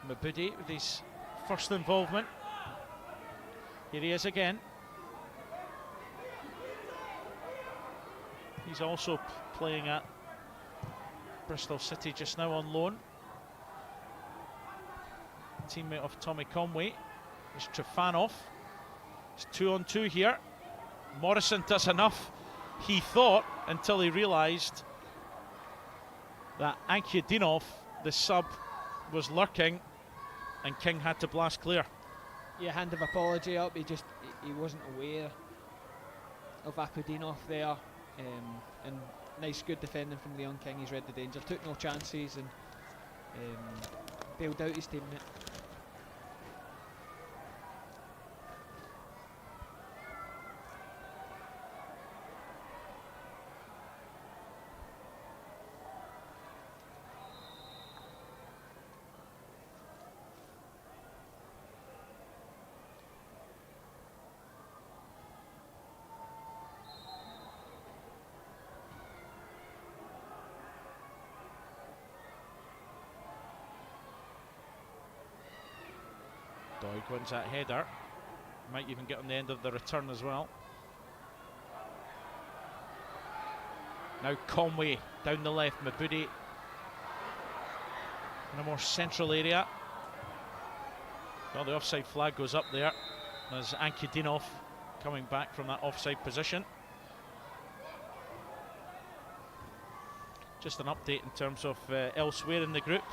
S1: Mabudi with his first involvement. Here he is again. He's also playing at Bristol City just now on loan. Teammate of Tommy Conway is Trifanov. It's 2-on-2 here. Morrison does enough, he thought, until he realised that Ankyudinov, the sub, was lurking, and King had to blast clear.
S4: Yeah, hand of apology up. He wasn't aware. of Akudinov there, and nice good defending from Leon King. He's read the danger, took no chances, and bailed out his teammate.
S1: Doig wins that header. Might even get on the end of the return as well. Now Conway down the left, Mabudi in a more central area. Well, the offside flag goes up there as Ankudinov coming back from that offside position. Just an update in terms of elsewhere in the group.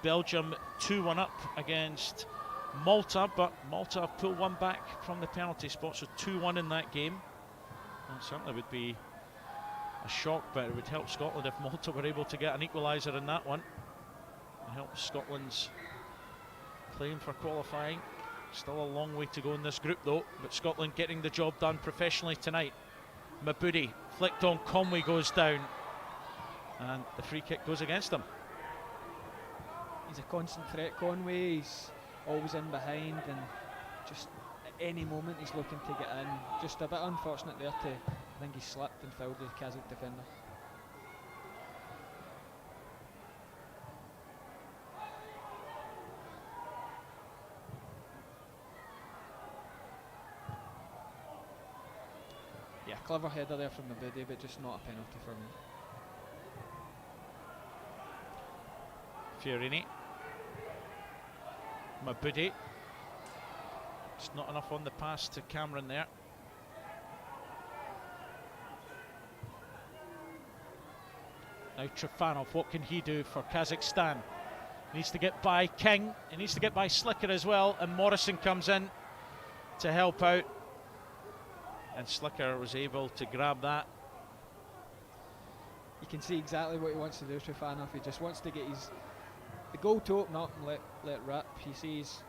S1: Belgium 2-1 up against Malta, but Malta have pulled one back from the penalty spot, so 2-1 in that game. Well, it certainly would be a shock, but it would help Scotland if Malta were able to get an equaliser in that one. It helps Scotland's claim for qualifying. Still a long way to go in this group though, but Scotland getting the job done professionally tonight. Mabudi flicked on, Conway goes down, and the free kick goes against him.
S4: He's a constant threat, Conway. He's always in behind, and just at any moment he's looking to get in. Just a bit unfortunate there I think he slipped and fouled the Kazakh defender. Yeah, clever header there from Mabudi, but just not a penalty for me.
S1: Fiorini, Mabudi, just not enough on the pass to Cameron there. Now Trifanov, what can he do for Kazakhstan? He needs to get by King, he needs to get by Slicker as well, and Morrison comes in to help out, and Slicker was able to grab that.
S4: You can see exactly what he wants to do, Trifanov. He just wants to get the goal to open up and let rip. He sees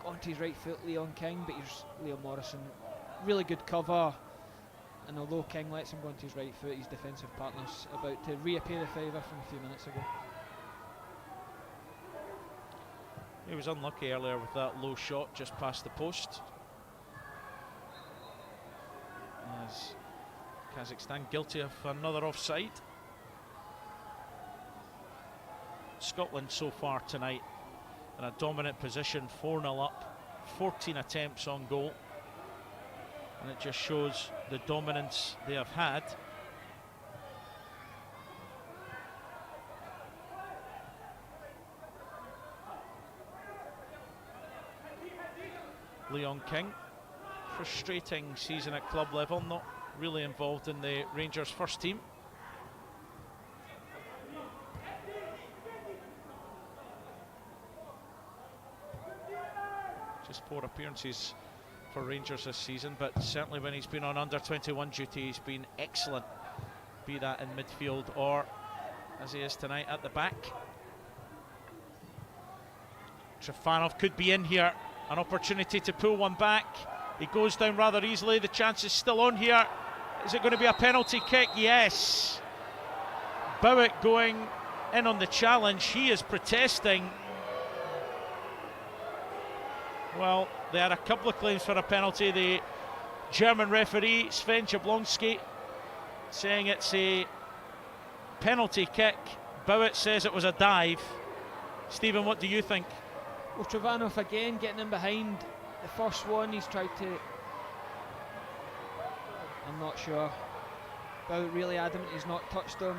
S4: onto his right foot Leon King, but here's Leo Morrison, really good cover, and although King lets him go onto his right foot, his defensive partner's about to reappear the favour from a few minutes ago.
S1: He was unlucky earlier with that low shot just past the post, as Kazakhstan guilty of another offside. Scotland so far tonight in a dominant position, 4-0 up, 14 attempts on goal, and it just shows the dominance they have had. Leon King, frustrating season at club level, not really involved in the Rangers first team. Just 4 appearances for Rangers this season, but certainly when he's been on under-21 duty, he's been excellent, be that in midfield or as he is tonight at the back. Trifanov could be in here, an opportunity to pull one back. He goes down rather easily, the chance is still on here. Is it going to be a penalty kick? Yes. Bowick going in on the challenge, he is protesting. Well, they had a couple of claims for a penalty. The German referee, Sven Jablonski, saying it's a penalty kick. Bowick says it was a dive. Stephen, what do you think?
S4: Well, Trifanov again getting in behind. The first one he's tried to... I'm not sure. Bowick really adamant he's not touched him.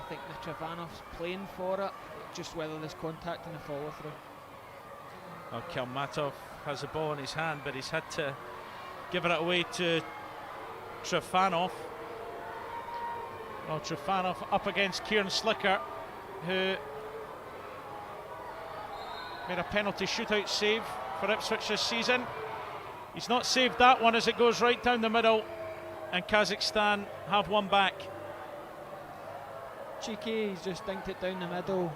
S4: I think the Trifanov's playing for it, just whether there's contact and a follow through.
S1: Well, Kalmatov has the ball in his hand, but he's had to give it away to Trifanov. Well, Trifanov up against Kieran Slicker, who made a penalty shootout save for Ipswich this season. He's not saved that one as it goes right down the middle, and Kazakhstan have one back.
S4: Cheeky, he's just dinked it down the middle.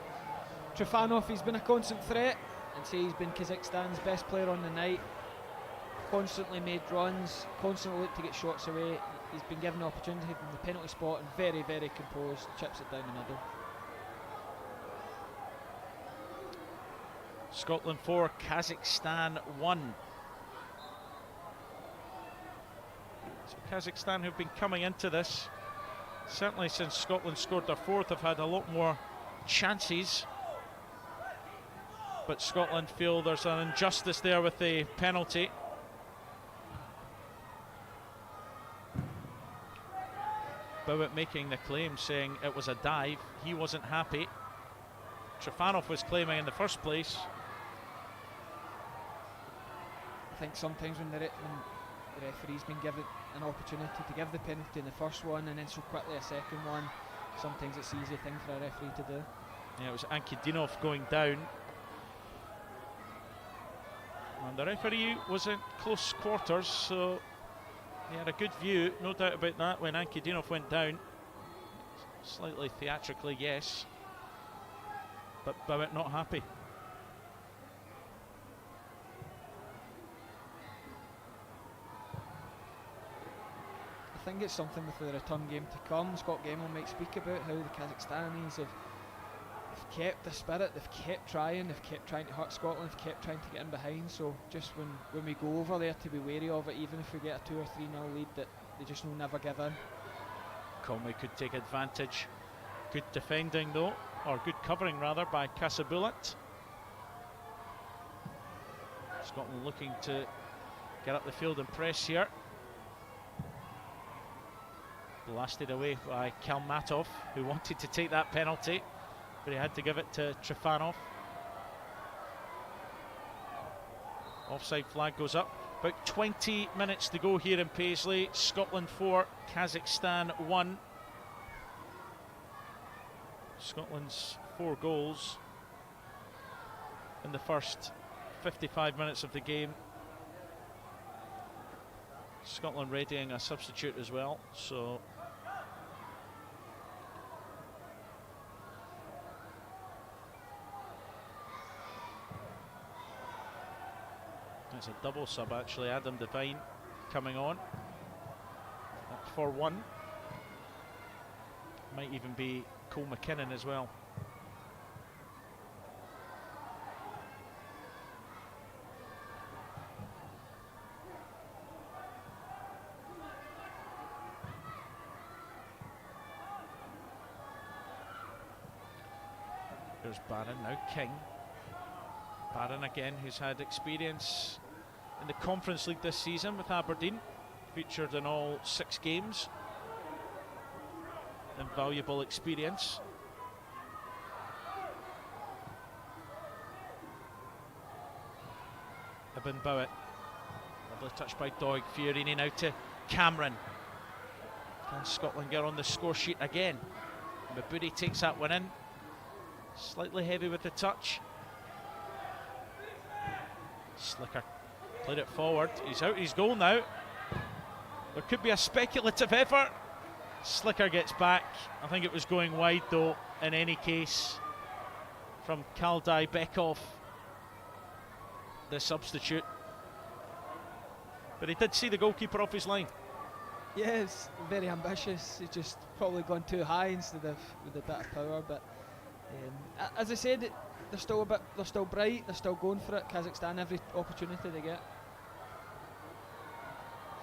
S4: Trifanov, he's been a constant threat, and say he's been Kazakhstan's best player on the night. Constantly made runs, constantly looked to get shots away. He's been given the opportunity from the penalty spot and very, very composed, chips it down the middle.
S1: Scotland 4, Kazakhstan 1. So Kazakhstan, who've been coming into this, certainly since Scotland scored their fourth, have had a lot more chances. But Scotland feel there's an injustice there with the penalty. Bowitt making the claim, saying it was a dive. He wasn't happy. Trifanov was claiming in the first place.
S4: I think sometimes when the referee's been given an opportunity to give the penalty in the first one and then so quickly a second one, sometimes it's an easy thing for a referee to do.
S1: Yeah, it was Ankudinov going down. And the referee was in close quarters, so he had a good view, no doubt about that, when Ankudinov went down. Slightly theatrically, yes. But Bowitt not happy.
S4: I think it's something with the return game to come. Scott Gemmell might speak about how the Kazakhstanis have kept the spirit, they've kept trying to hurt Scotland, they've kept trying to get in behind. So just when we go over there, to be wary of it, even if we get a 2 or 3-0 lead, that they just will never give in.
S1: Conway could take advantage. Good defending though, or good covering rather, by Kasabulat. Scotland looking to get up the field and press here. Blasted away by Kalmatov, who wanted to take that penalty, but he had to give it to Trifanov. Offside flag goes up. About 20 minutes to go here in Paisley. Scotland 4, Kazakhstan 1. Scotland's 4 goals in the first 55 minutes of the game. Scotland readying a substitute as well, so it's a double sub actually. Adam Devine coming on for 1. Might even be Cole McKinnon as well. There's Barron, now King. Barron again, who's had experience in the Conference League this season with Aberdeen. Featured in all 6 games. Invaluable experience. Ibn Bowitt. Lovely touch by Doig. Fiorini now to Cameron. Can Scotland get on the score sheet again? Mabudi takes that one in. Slightly heavy with the touch. Slicker played it forward. He's out his goal now. There could be a speculative effort. Slicker gets back. I think it was going wide though, in any case, from Kaldai Bekov, the substitute. But he did see the goalkeeper off his line.
S4: Yes, very ambitious. He's just probably gone too high instead of with a bit of power. But as I said, they're still bright. They're still going for it. Kazakhstan, every opportunity they get.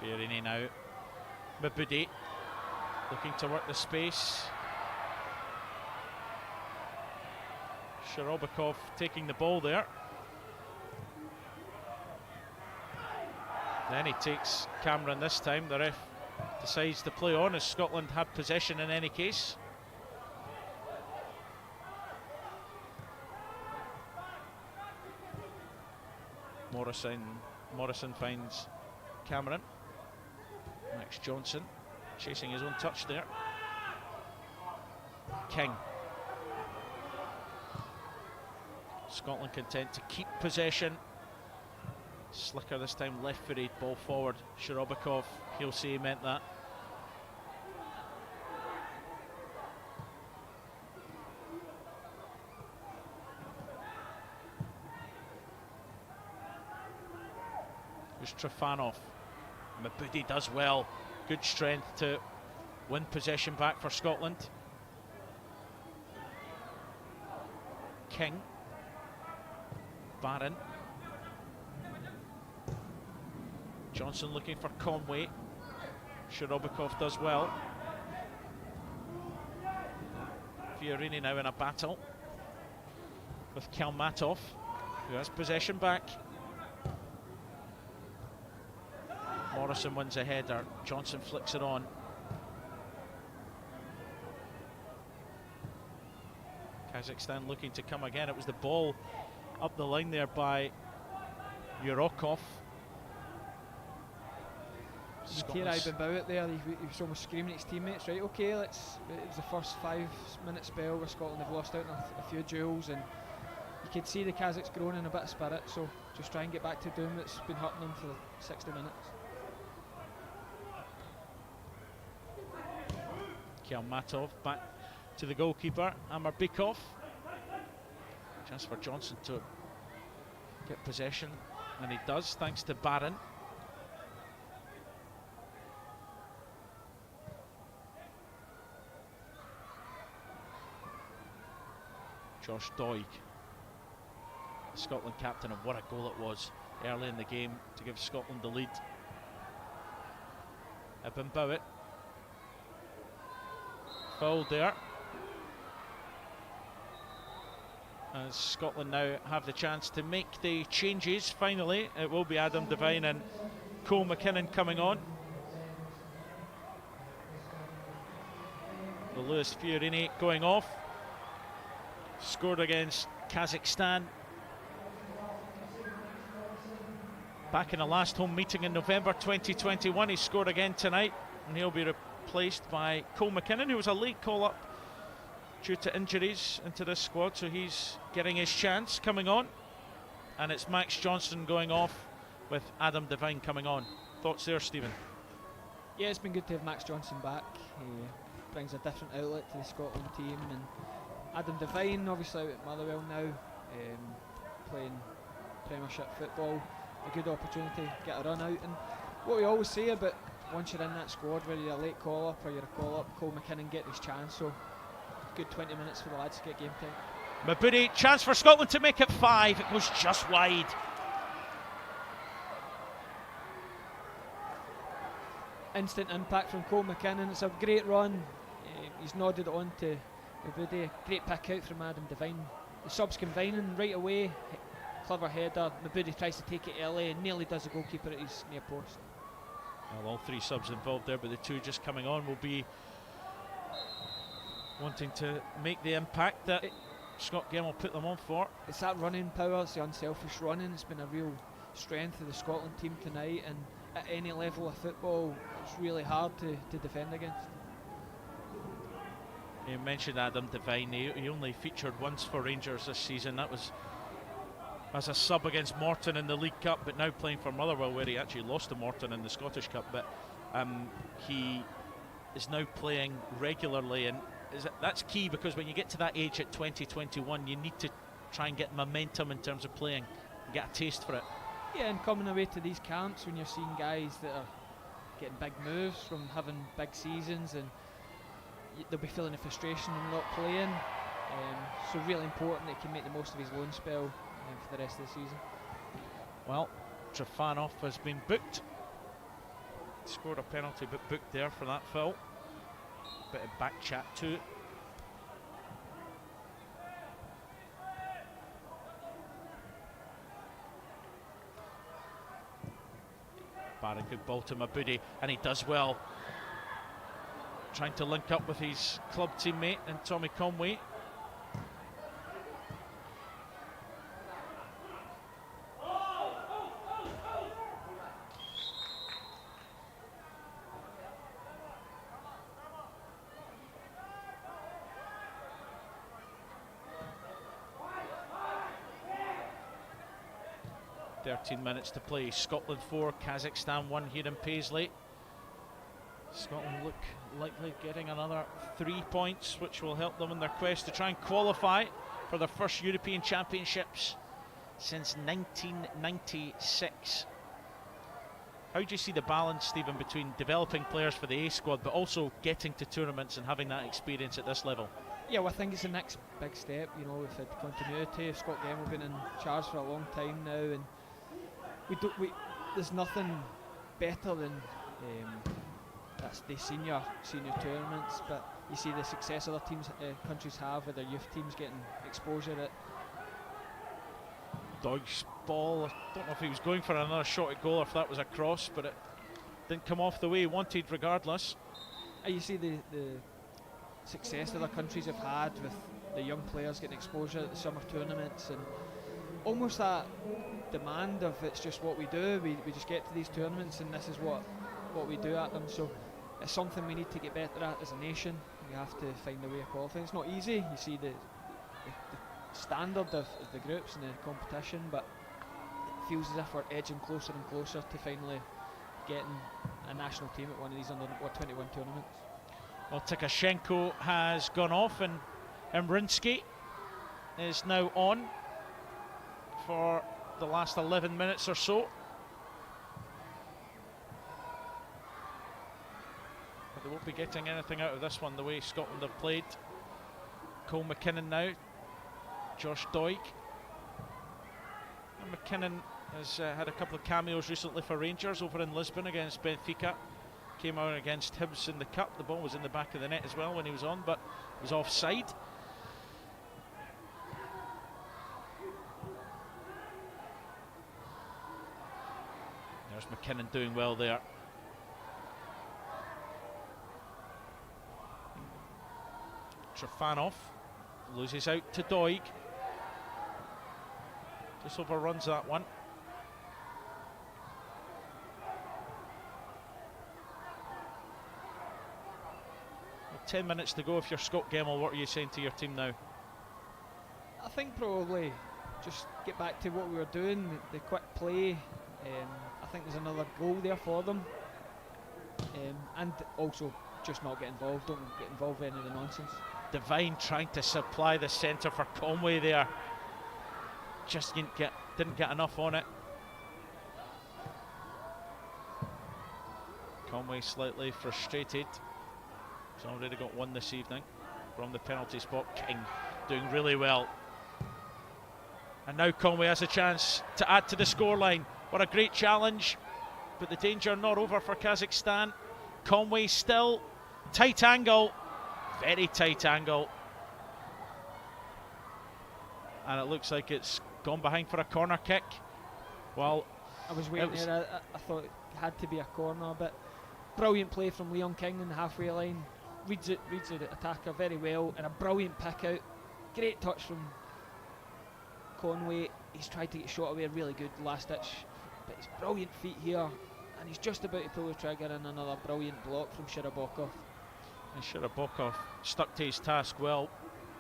S1: Fiorini now. Mabudi looking to work the space. Sharobakov taking the ball there. Then he takes Cameron this time. The ref decides to play on as Scotland had possession in any case. Morrison finds Cameron. Max Johnson chasing his own touch there. King. Scotland content to keep possession. Slicker this time, left footed, ball forward. Shirobikov, he'll say he meant that. There's Trifanov. Mabudi does well. Good strength to win possession back for Scotland. King. Barron. Johnson looking for Conway. Shirobikov does well. Fiorini now in a battle with Kalmatov, who has possession back. Morrison wins a header. Johnson flicks it on. Kazakhstan looking to come again. It was the ball up the line there by Yurokov.
S4: I've been about it there. He was almost screaming at his teammates, right, okay, it was the first 5-minute spell where Scotland have lost out on a few duels, and you could see the Kazakhs growing in a bit of spirit, so just try and get back to doing what's been hurting them for 60 minutes.
S1: Kalmatov back to the goalkeeper, Amarbikov. Chance for Johnson to get possession, and he does, thanks to Barron. Josh Doig, Scotland captain, and what a goal it was early in the game to give Scotland the lead. Ibn Bowett. Foul there. As Scotland now have the chance to make the changes finally. It will be Adam Devine and Cole McKinnon coming on. The Lewis Fiorini going off. Scored against Kazakhstan back in the last home meeting in November 2021. He scored again tonight, and he'll be replaced by Cole McKinnon, who was a late call-up due to injuries into this squad, so he's getting his chance coming on. And it's Max Johnson going off with Adam Devine coming on. Thoughts there, Stephen?
S4: Yeah, it's been good to have Max Johnson back. He brings a different outlet to the Scotland team, and Adam Devine, obviously out at Motherwell now, playing Premiership football, a good opportunity to get a run out. And what we always say about once you're in that squad, whether you're a late call-up or you're a call-up, Cole McKinnon get his chance, so good 20 minutes for the lads to get game time.
S1: Mabudi, chance for Scotland to make it 5, it goes just wide.
S4: Instant impact from Cole McKinnon, it's a great run, he's nodded it on to Mabudi, great pick out from Adam Devine. The subs combining right away, clever header, Mabudi tries to take it early and nearly does the goalkeeper at his near post.
S1: Well, all 3 subs involved there, but the 2 just coming on will be wanting to make the impact that Scott Gemmell put them on for.
S4: It's that running power, it's the unselfish running, it's been a real strength of the Scotland team tonight, and at any level of football it's really hard to defend against.
S1: You mentioned Adam Devine, he only featured once for Rangers this season. That was as a sub against Morton in the League Cup, but now playing for Motherwell, where he actually lost to Morton in the Scottish Cup. But he is now playing regularly, and that's key, because when you get to that age at 20, 21, you need to try and get momentum in terms of playing and get a taste for it.
S4: Yeah, and coming away to these camps when you're seeing guys that are getting big moves from having big seasons, and they'll be feeling the frustration of not playing, so really important that he can make the most of his loan spell for the rest of the season.
S1: Well, Trifanov has been booked. Scored a penalty, but booked there for that foul. Bit of back chat too. Barron, good ball to Mabudi, and he does well. Trying to link up with his club teammate and Tommy Conway. 13 minutes to play. Scotland 4, Kazakhstan 1 here in Paisley. Scotland look likely getting another 3 points, which will help them in their quest to try and qualify for their first European Championships since 1996. How do you see the balance, Stephen, between developing players for the A squad but also getting to tournaments and having that experience at this level?
S4: Yeah, well, I think it's the next big step. You know, we've had continuity. Scott Gemmell been in charge for a long time now, and there's nothing better than that's the senior tournaments. But you see the success other teams, countries have with their youth teams getting exposure at.
S1: Doig's ball, I don't know if he was going for another shot at goal or if that was a cross, but it didn't come off the way he wanted regardless.
S4: You see the success other countries have had with the young players getting exposure at the summer tournaments, and almost that demand of it's just what we do, we just get to these tournaments and this is what we do at them. So it's something we need to get better at as a nation. We have to find a way of qualifying. It's not easy. You see the standard of the groups and the competition, but it feels as if we're edging closer and closer to finally getting a national team at one of these Under-21 tournaments.
S1: Well, Tikashenko has gone off and Mrinsky is now on for the last 11 minutes or so. But they won't be getting anything out of this one the way Scotland have played. Cole McKinnon now, Josh Doig. And McKinnon has had a couple of cameos recently for Rangers over in Lisbon against Benfica. Came out against Hibs in the cup. The ball was in the back of the net as well when he was on, but it was offside. There's McKinnon doing well there. Trafanov loses out to Doig. Just overruns that one. 10 minutes to go. If you're Scott Gemmell, what are you saying to your team now?
S4: I think probably just get back to what we were doing, the quick play. I think there's another goal there for them. And also just not get involved, don't get involved in any of the nonsense.
S1: Devine trying to supply the centre for Conway there. Just didn't get enough on it. Conway slightly frustrated. He's already got one this evening from the penalty spot. King doing really well. And now Conway has a chance to add to the scoreline. What a great challenge, but the danger not over for Kazakhstan. Conway still, tight angle, very tight angle. And it looks like it's gone behind for a corner kick. Well,
S4: I was waiting there, I thought it had to be a corner, but brilliant play from Leon King in the halfway line. Reads the attacker very well, and a brilliant pick out. Great touch from Conway. He's tried to get shot away, really good last ditch, but his brilliant feet here, and he's just about to pull the trigger, and another brilliant block from Shirabokov.
S1: And Shirabokov stuck to his task well,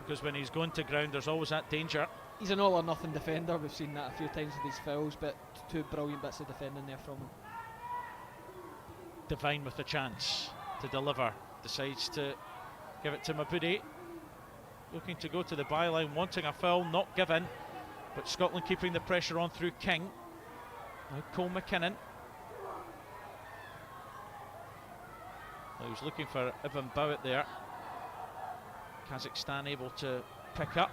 S1: because when he's going to ground there's always that danger.
S4: He's an all or nothing defender. We've seen that a few times with these fouls, but two brilliant bits of defending there from him.
S1: Devine with the chance to deliver, decides to give it to Mabudi, looking to go to the byline, wanting a foul, not given, but Scotland keeping the pressure on through King. Now Cole McKinnon. Well, he was looking for Ivan Bowett there. Kazakhstan able to pick up.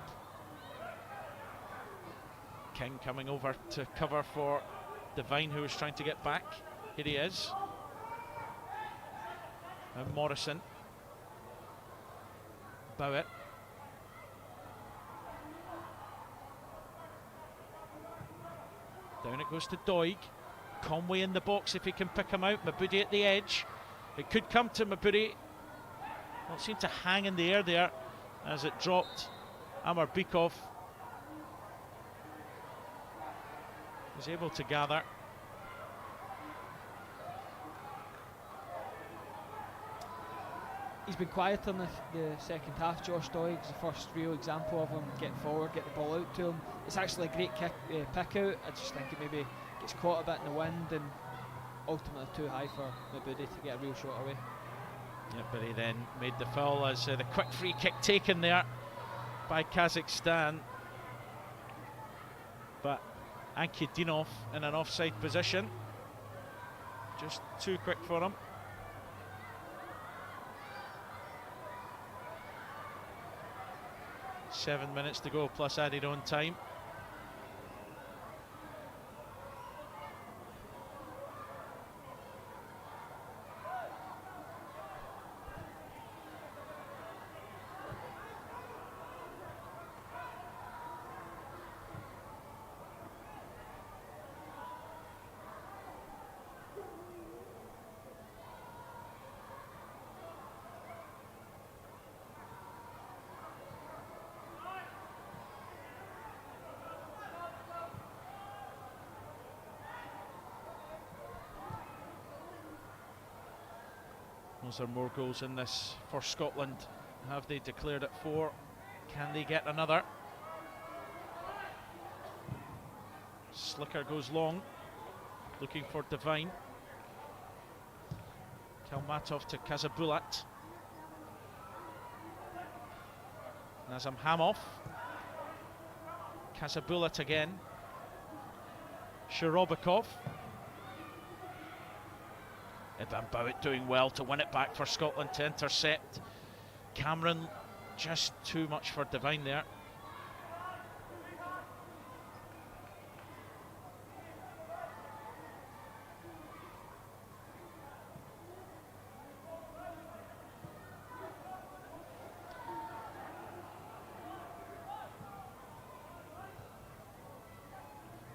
S1: King coming over to cover for Devine, who was trying to get back. Here he is. And Morrison. Bowett. Down it goes to Doig. Conway in the box if he can pick him out. Mabudi at the edge. It could come to Mabudi. Well, it seemed to hang in the air there as it dropped. Amar Bikov was able to gather.
S4: he's been quieter in the second half. Josh Doig's the first real example of him getting forward, get the ball out to him. It's actually a great pick out. I just think it maybe gets caught a bit in the wind and ultimately too high for Mabudi to get a real shot away.
S1: Yeah, but he then made the foul as the quick free kick taken there by Kazakhstan. But Ankudinov in an offside position. Just too quick for him. Seven minutes to go plus added on time. Those are more goals in this for Scotland. Have they declared it 4? Can they get another? Slicker goes long, looking for Devine. Kalmatov to Kazabulat. Nazem Hamov. Kazabulat again. Shirobakov. Ibn Bowit doing well to win it back for Scotland to intercept. Cameron just too much for Devine there.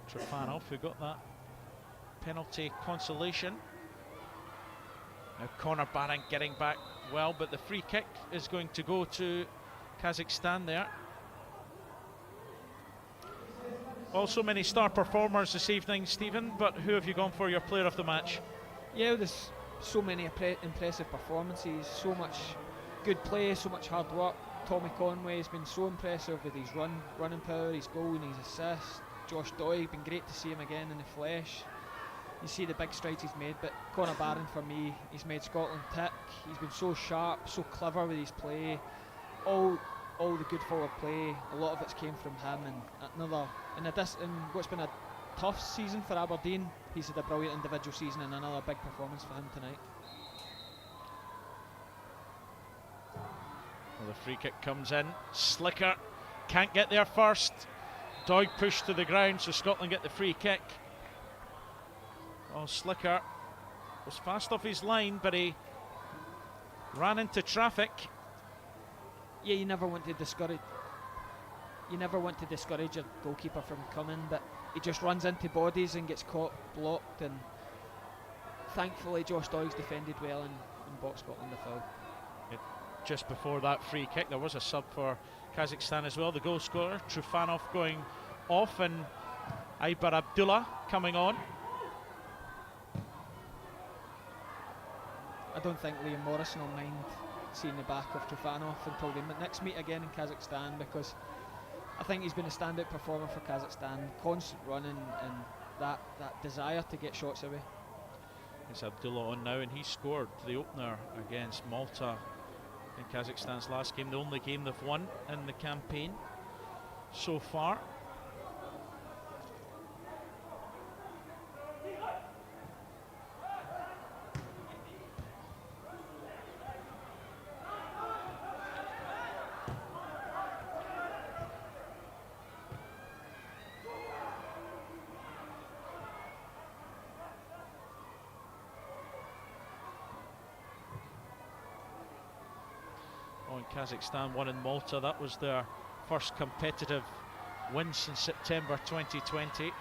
S1: Trifanov, who got that penalty consolation. Now Conor Barron getting back well, but the free kick is going to go to Kazakhstan there. Also many star performers this evening, Stephen, but who have you gone for your player of the match?
S4: Yeah, there's so many impressive performances, so much good play, so much hard work. Tommy Conway has been so impressive with his running power, his goal and his assist. Josh Doig, been great to see him again in the flesh. You see the big strides he's made, but Conor Barron for me, he's made Scotland tick. He's been so sharp, so clever with his play. All the good forward play, a lot of it's came from him. And in what's been a tough season for Aberdeen, he's had a brilliant individual season and another big performance for him tonight.
S1: Well, the free kick comes in. Slicker can't get there first. Doig pushed to the ground, so Scotland get the free kick. Oh, Slicker was fast off his line, but he ran into traffic.
S4: Yeah, you never want to discourage a goalkeeper from coming, but he just runs into bodies and gets caught, blocked, and thankfully Josh Doig's defended well and bought Scotland the foul.
S1: Just before that free kick, there was a sub for Kazakhstan as well. The goal scorer, Trufanov, going off, and Aibar Abdullah coming on.
S4: I don't think Liam Morrison will mind seeing the back of Trufanov until they next meet again in Kazakhstan, because I think he's been a standout performer for Kazakhstan. Constant running and that desire to get shots away.
S1: It's Abdullah on now, and he scored the opener against Malta in Kazakhstan's last game, the only game they've won in the campaign so far. Kazakhstan won in Malta. That was their first competitive win since September 2020.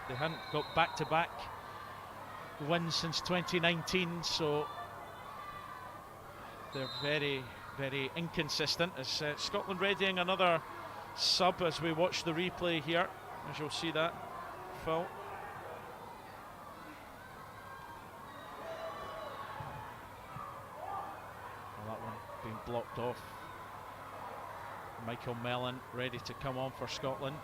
S1: They hadn't got back-to-back wins since 2019, so they're very, very inconsistent. As Scotland readying another sub as we watch the replay here, as you'll see that foul. blocked off. Michael Mellon ready to come on for Scotland.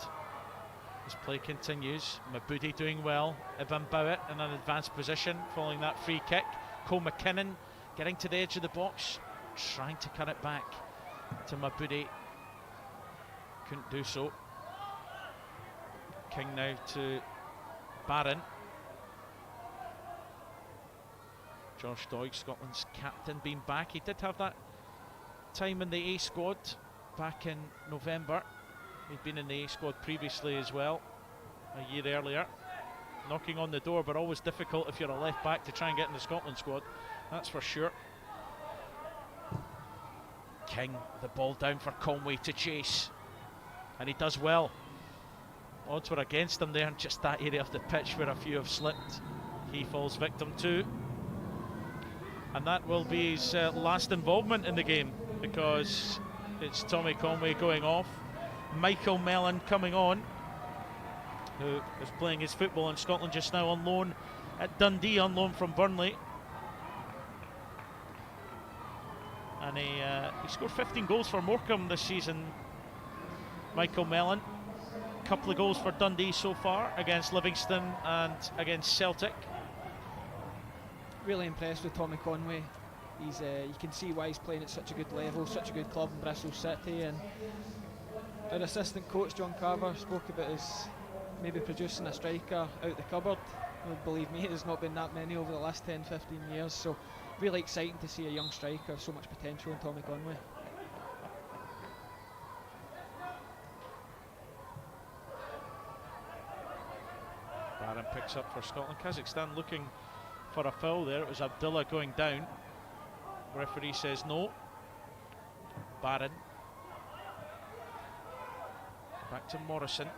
S1: His play continues. Mabudi doing well. Ivan Bowett in an advanced position following that free kick. Cole McKinnon getting to the edge of the box, trying to cut it back to Mabudi. Couldn't do so. King now to Barron. Josh Doig, Scotland's captain, being back. He did have that time in the A squad back in November. He'd been in the A squad previously as well, a year earlier. Knocking on the door, but always difficult if you're a left back to try and get in the Scotland squad, that's for sure. King, the ball down for Conway to chase, and he does well. Odds were against him there in just that area of the pitch where a few have slipped. He falls victim to. And that will be his last involvement in the game, because it's Tommy Conway going off. Michael Mellon coming on, who is playing his football in Scotland just now on loan at Dundee, on loan from Burnley. And he scored 15 goals for Morecambe this season, Michael Mellon. A couple of goals for Dundee so far, against Livingston and against Celtic.
S4: Really impressed with Tommy Conway. He's you can see why he's playing at such a good level, such a good club in Bristol City. And our assistant coach John Carver spoke about us maybe producing a striker out the cupboard. Believe me, there's not been that many over the last 10-15 years, so really exciting to see a young striker of so much potential in Tommy Conway.
S1: Barron picks up for Scotland. Kazakhstan looking for a foul there. It was Abdullah going down. Referee says no. Barron. Back to Morrison.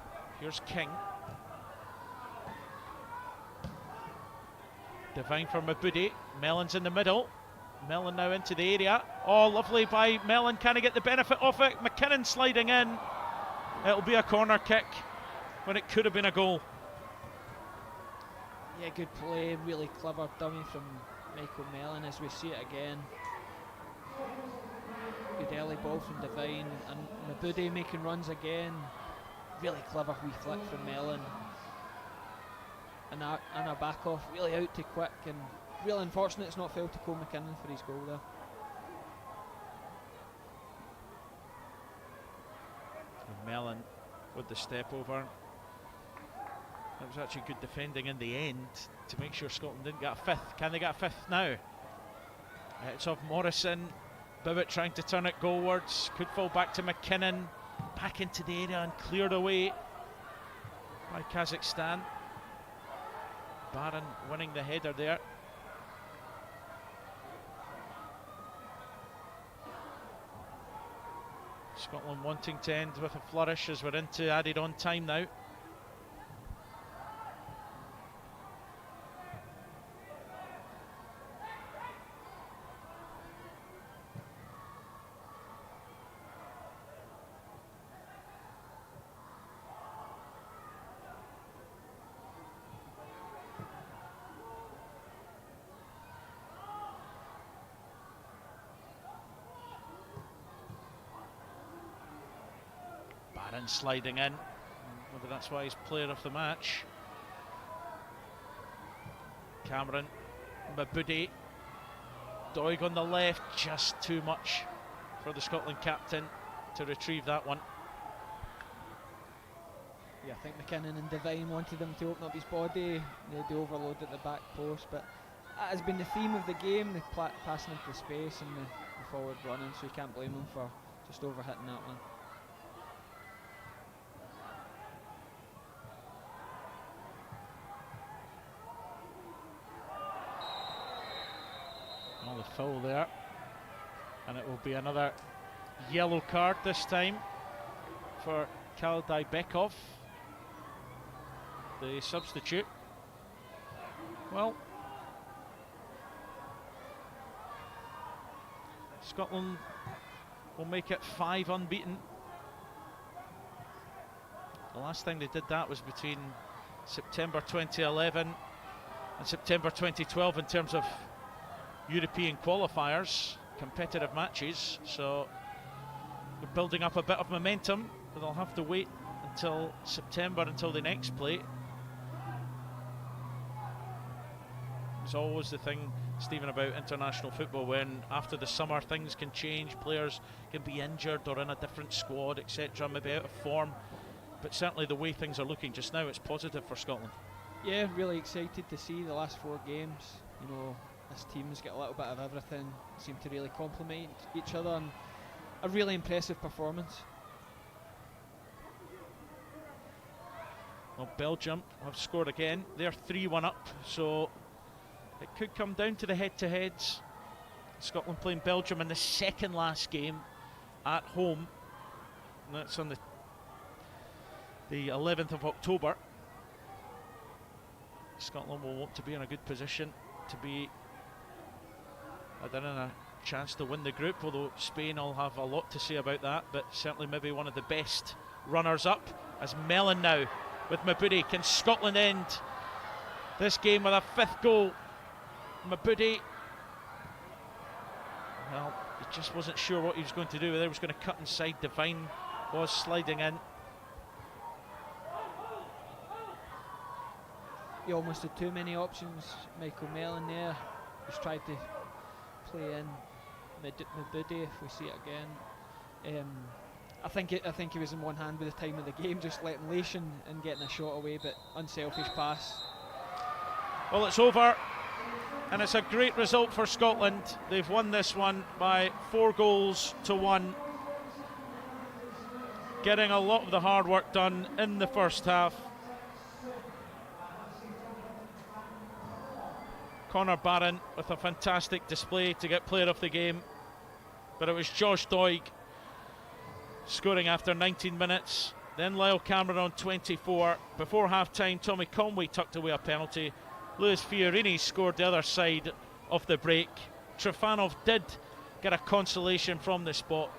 S1: Here's King. Divine for Mabudi. Mellon's in the middle. Mellon now into the area. Oh, lovely by Mellon. Can he get the benefit of it? McKinnon sliding in. It'll be a corner kick when it could have been a goal.
S4: Yeah, good play, really clever dummy from Michael Mellon as we see it again. Good early ball from Divine, and Mabudi making runs again. Really clever wee flick from Mellon. And a back off, really out too quick, and really unfortunate it's not fell to Cole McKinnon for his goal there.
S1: And Mellon with the step over. That was actually good defending in the end to make sure Scotland didn't get a fifth. Can they get a fifth now? It's of Morrison. Bowett trying to turn it goalwards. Could fall back to McKinnon. Back into the area and cleared away by Kazakhstan. Barron winning the header there. Scotland wanting to end with a flourish as we're into added on time now. Barron sliding in, whether that's why he's player of the match. Cameron, Mabudi, Doig on the left, just too much for the Scotland captain to retrieve that one.
S4: Yeah, I think McKinnon and Divine wanted him to open up his body. They overloaded at the back post, but that has been the theme of the game, the passing into space and the forward running, so you can't blame him for just overhitting that one.
S1: Oh, the foul there, and it will be another yellow card this time for Kaldaibekov, the substitute. Well, Scotland will make it 5 unbeaten. The last time they did that was between September 2011 and September 2012 in terms of European qualifiers. competitive matches, so they're building up a bit of momentum, but they'll have to wait until September until they next play. It's always the thing, Stephen, about international football, when after the summer things can change, players can be injured or in a different squad, etc., maybe out of form, but certainly the way things are looking just now, it's positive for Scotland.
S4: Yeah, really excited to see the last 4 games. You know, this team's got a little bit of everything, seem to really complement each other, and a really impressive performance.
S1: Well, Belgium have scored again. They're 3-1 up, so it could come down to the head-to-heads. Scotland playing Belgium in the second last game at home. And that's on the 11th of October. Scotland will want to be in a good position to be in a chance to win the group, although Spain will have a lot to say about that, but certainly maybe one of the best runners-up. As Mellon now with Mabudi. Can Scotland end this game with a 5th goal? Mabudi, well, he just wasn't sure what he was going to do. Whether he was going to cut inside. Devine was sliding in.
S4: He almost had too many options. Michael Mellon there. He's tried to play in Mabudi, if we see it again. I think he was in one hand with the time of the game, just letting Lation and getting a shot away, but unselfish pass.
S1: Well, it's over, and it's a great result for Scotland. They've won this one by 4-1, getting a lot of the hard work done in the first half. Conor Barron with a fantastic display to get player of the game, but it was Josh Doig scoring after 19 minutes, then Lyle Cameron on 24. Before half-time, Tommy Conway tucked away a penalty. Lewis Fiorini scored the other side of the break. Trifanov did get a consolation from the spot,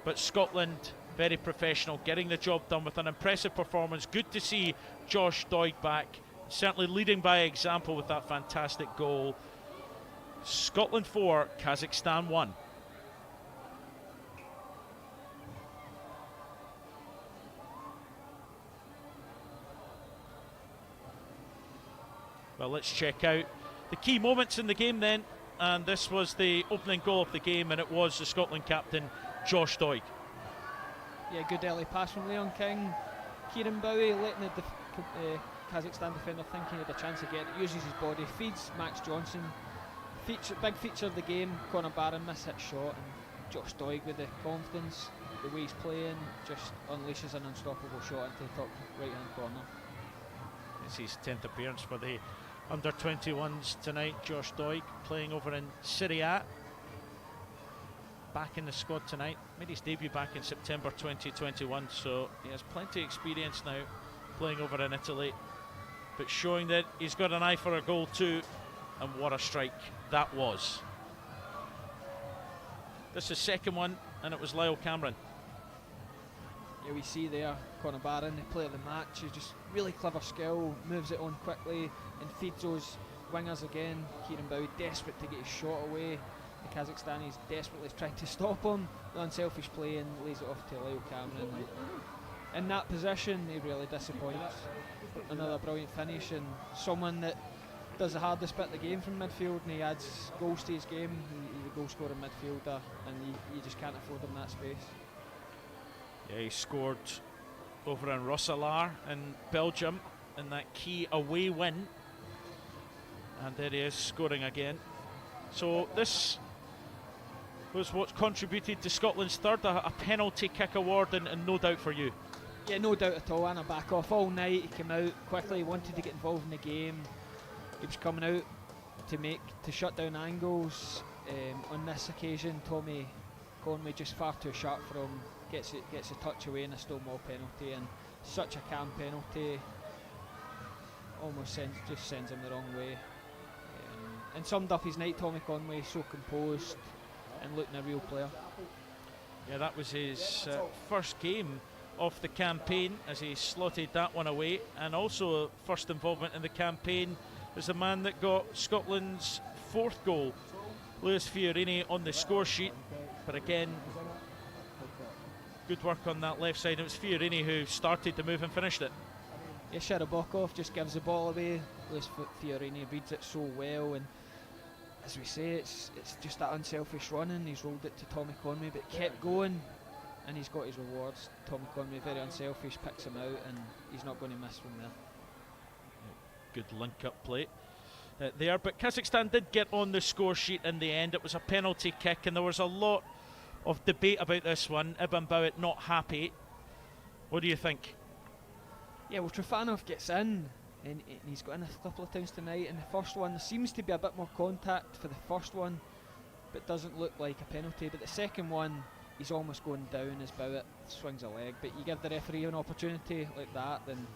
S1: but Scotland very professional, getting the job done with an impressive performance. Good to see Josh Doig back, certainly leading by example with that fantastic goal. Scotland 4, Kazakhstan 1. Well, let's check out the key moments in the game then, and this was the opening goal of the game, and it was the Scotland captain Josh Doig.
S4: Yeah, good early pass from Leon King. Kieran Bowie letting the Kazakhstan defender think he had a chance again. Uses his body, feeds Max Johnson. Big feature of the game. Conor Barron missed hit shot, and Josh Doig with the confidence, the way he's playing, just unleashes an unstoppable shot into the top right hand corner.
S1: It's his 10th appearance for the Under-21s tonight. Josh Doig playing over in Serie A. Back in the squad tonight. Made his debut back in September 2021, so he has plenty of experience now playing over in Italy, but showing that he's got an eye for a goal too, and what a strike that was. This is the second one, and it was Lyle Cameron.
S4: Yeah, we see there Conor Barron, the player of the match, is just really clever skill, moves it on quickly and feeds those wingers again. Kieran Bowie desperate to get his shot away. The Kazakhstanis desperately trying to stop him. The unselfish play and lays it off to Lyle Cameron. In that position, he really disappoints. Another brilliant finish, and someone that does the hardest bit of the game from midfield, and he adds goals to his game. He's a goal scoring midfielder, and you just can't afford him that space.
S1: Yeah, he scored over in Rosselaar in Belgium in that key away win, and there he is scoring again. So this was what contributed to Scotland's third, a penalty kick award, and no doubt for you.
S4: Yeah, no doubt at all. Anna back off all night. He came out quickly, wanted to get involved in the game. He was coming out to shut down angles. On this occasion, Tommy Conway just far too sharp for him. Gets a touch away in a Stonewall penalty, and such a calm penalty. Almost just sends him the wrong way. And summed up his night, Tommy Conway, so composed and looking a real player.
S1: Yeah, that was his first game of the campaign as he slotted that one away, and also first involvement in the campaign as the man that got Scotland's 4th goal. Lewis Fiorini on the score sheet, but again, good work on that left side. It was Fiorini who started the move and finished it.
S4: Yeah, Sharabokov just gives the ball away. Lewis Fiorini reads it so well, and as we say, it's just that unselfish running. He's rolled it to Tommy Conway, but kept going, and he's got his rewards. Tommy Conway, very unselfish, picks him out, and he's not going to miss from there.
S1: Good link-up play there, but Kazakhstan did get on the score sheet in the end. It was a penalty kick, and there was a lot of debate about this one. Ibn Bowit not happy. What do you think?
S4: Yeah, well, Trifanov gets in, and he's got in a couple of times tonight. And the first one, there seems to be a bit more contact for the first one, but doesn't look like a penalty. But the second one, he's almost going down as Bowit swings a leg. But you give the referee an opportunity like that, then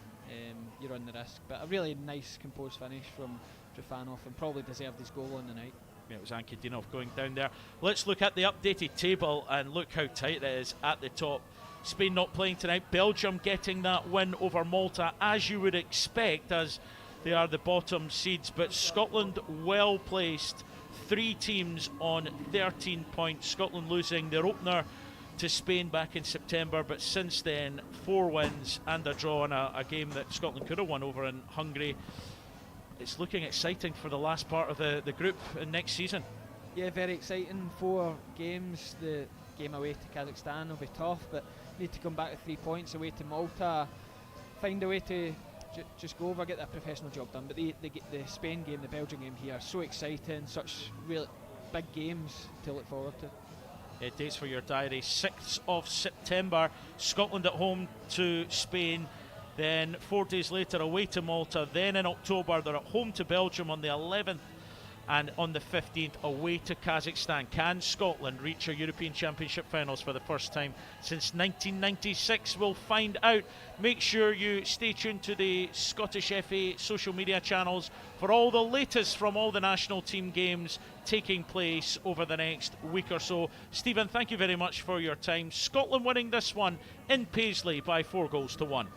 S4: you run the risk. But a really nice composed finish from Trifanov, and probably deserved his goal on the night.
S1: Yeah, it was Ankudinov going down there. Let's look at the updated table, and look how tight it is at the top. Spain not playing tonight. Belgium getting that win over Malta, as you would expect, as they are the bottom seeds. But Scotland well placed. 3 teams on 13 points. Scotland losing their opener to Spain back in September, but since then 4 wins and a draw in a game that Scotland could have won over in Hungary. It's looking exciting for the last part of the group next season.
S4: Yeah, very exciting. 4 games. The game away to Kazakhstan will be tough, but need to come back with 3 points away to Malta. Find a way to just go over, get that professional job done. But the Spain game, the Belgium game here, so exciting. Such real big games to look forward to.
S1: Dates for your diary: 6th of September, Scotland at home to Spain. Then 4 days later away to Malta. Then in October they're at home to Belgium on the 11th, and on the 15th away to Kazakhstan. Can Scotland reach a European Championship finals for the first time since 1996? We'll find out. Make sure you stay tuned to the Scottish FA social media channels for all the latest from all the national team games taking place over the next week or so. Stephen, thank you very much for your time. Scotland winning this one in Paisley by 4 goals to 1.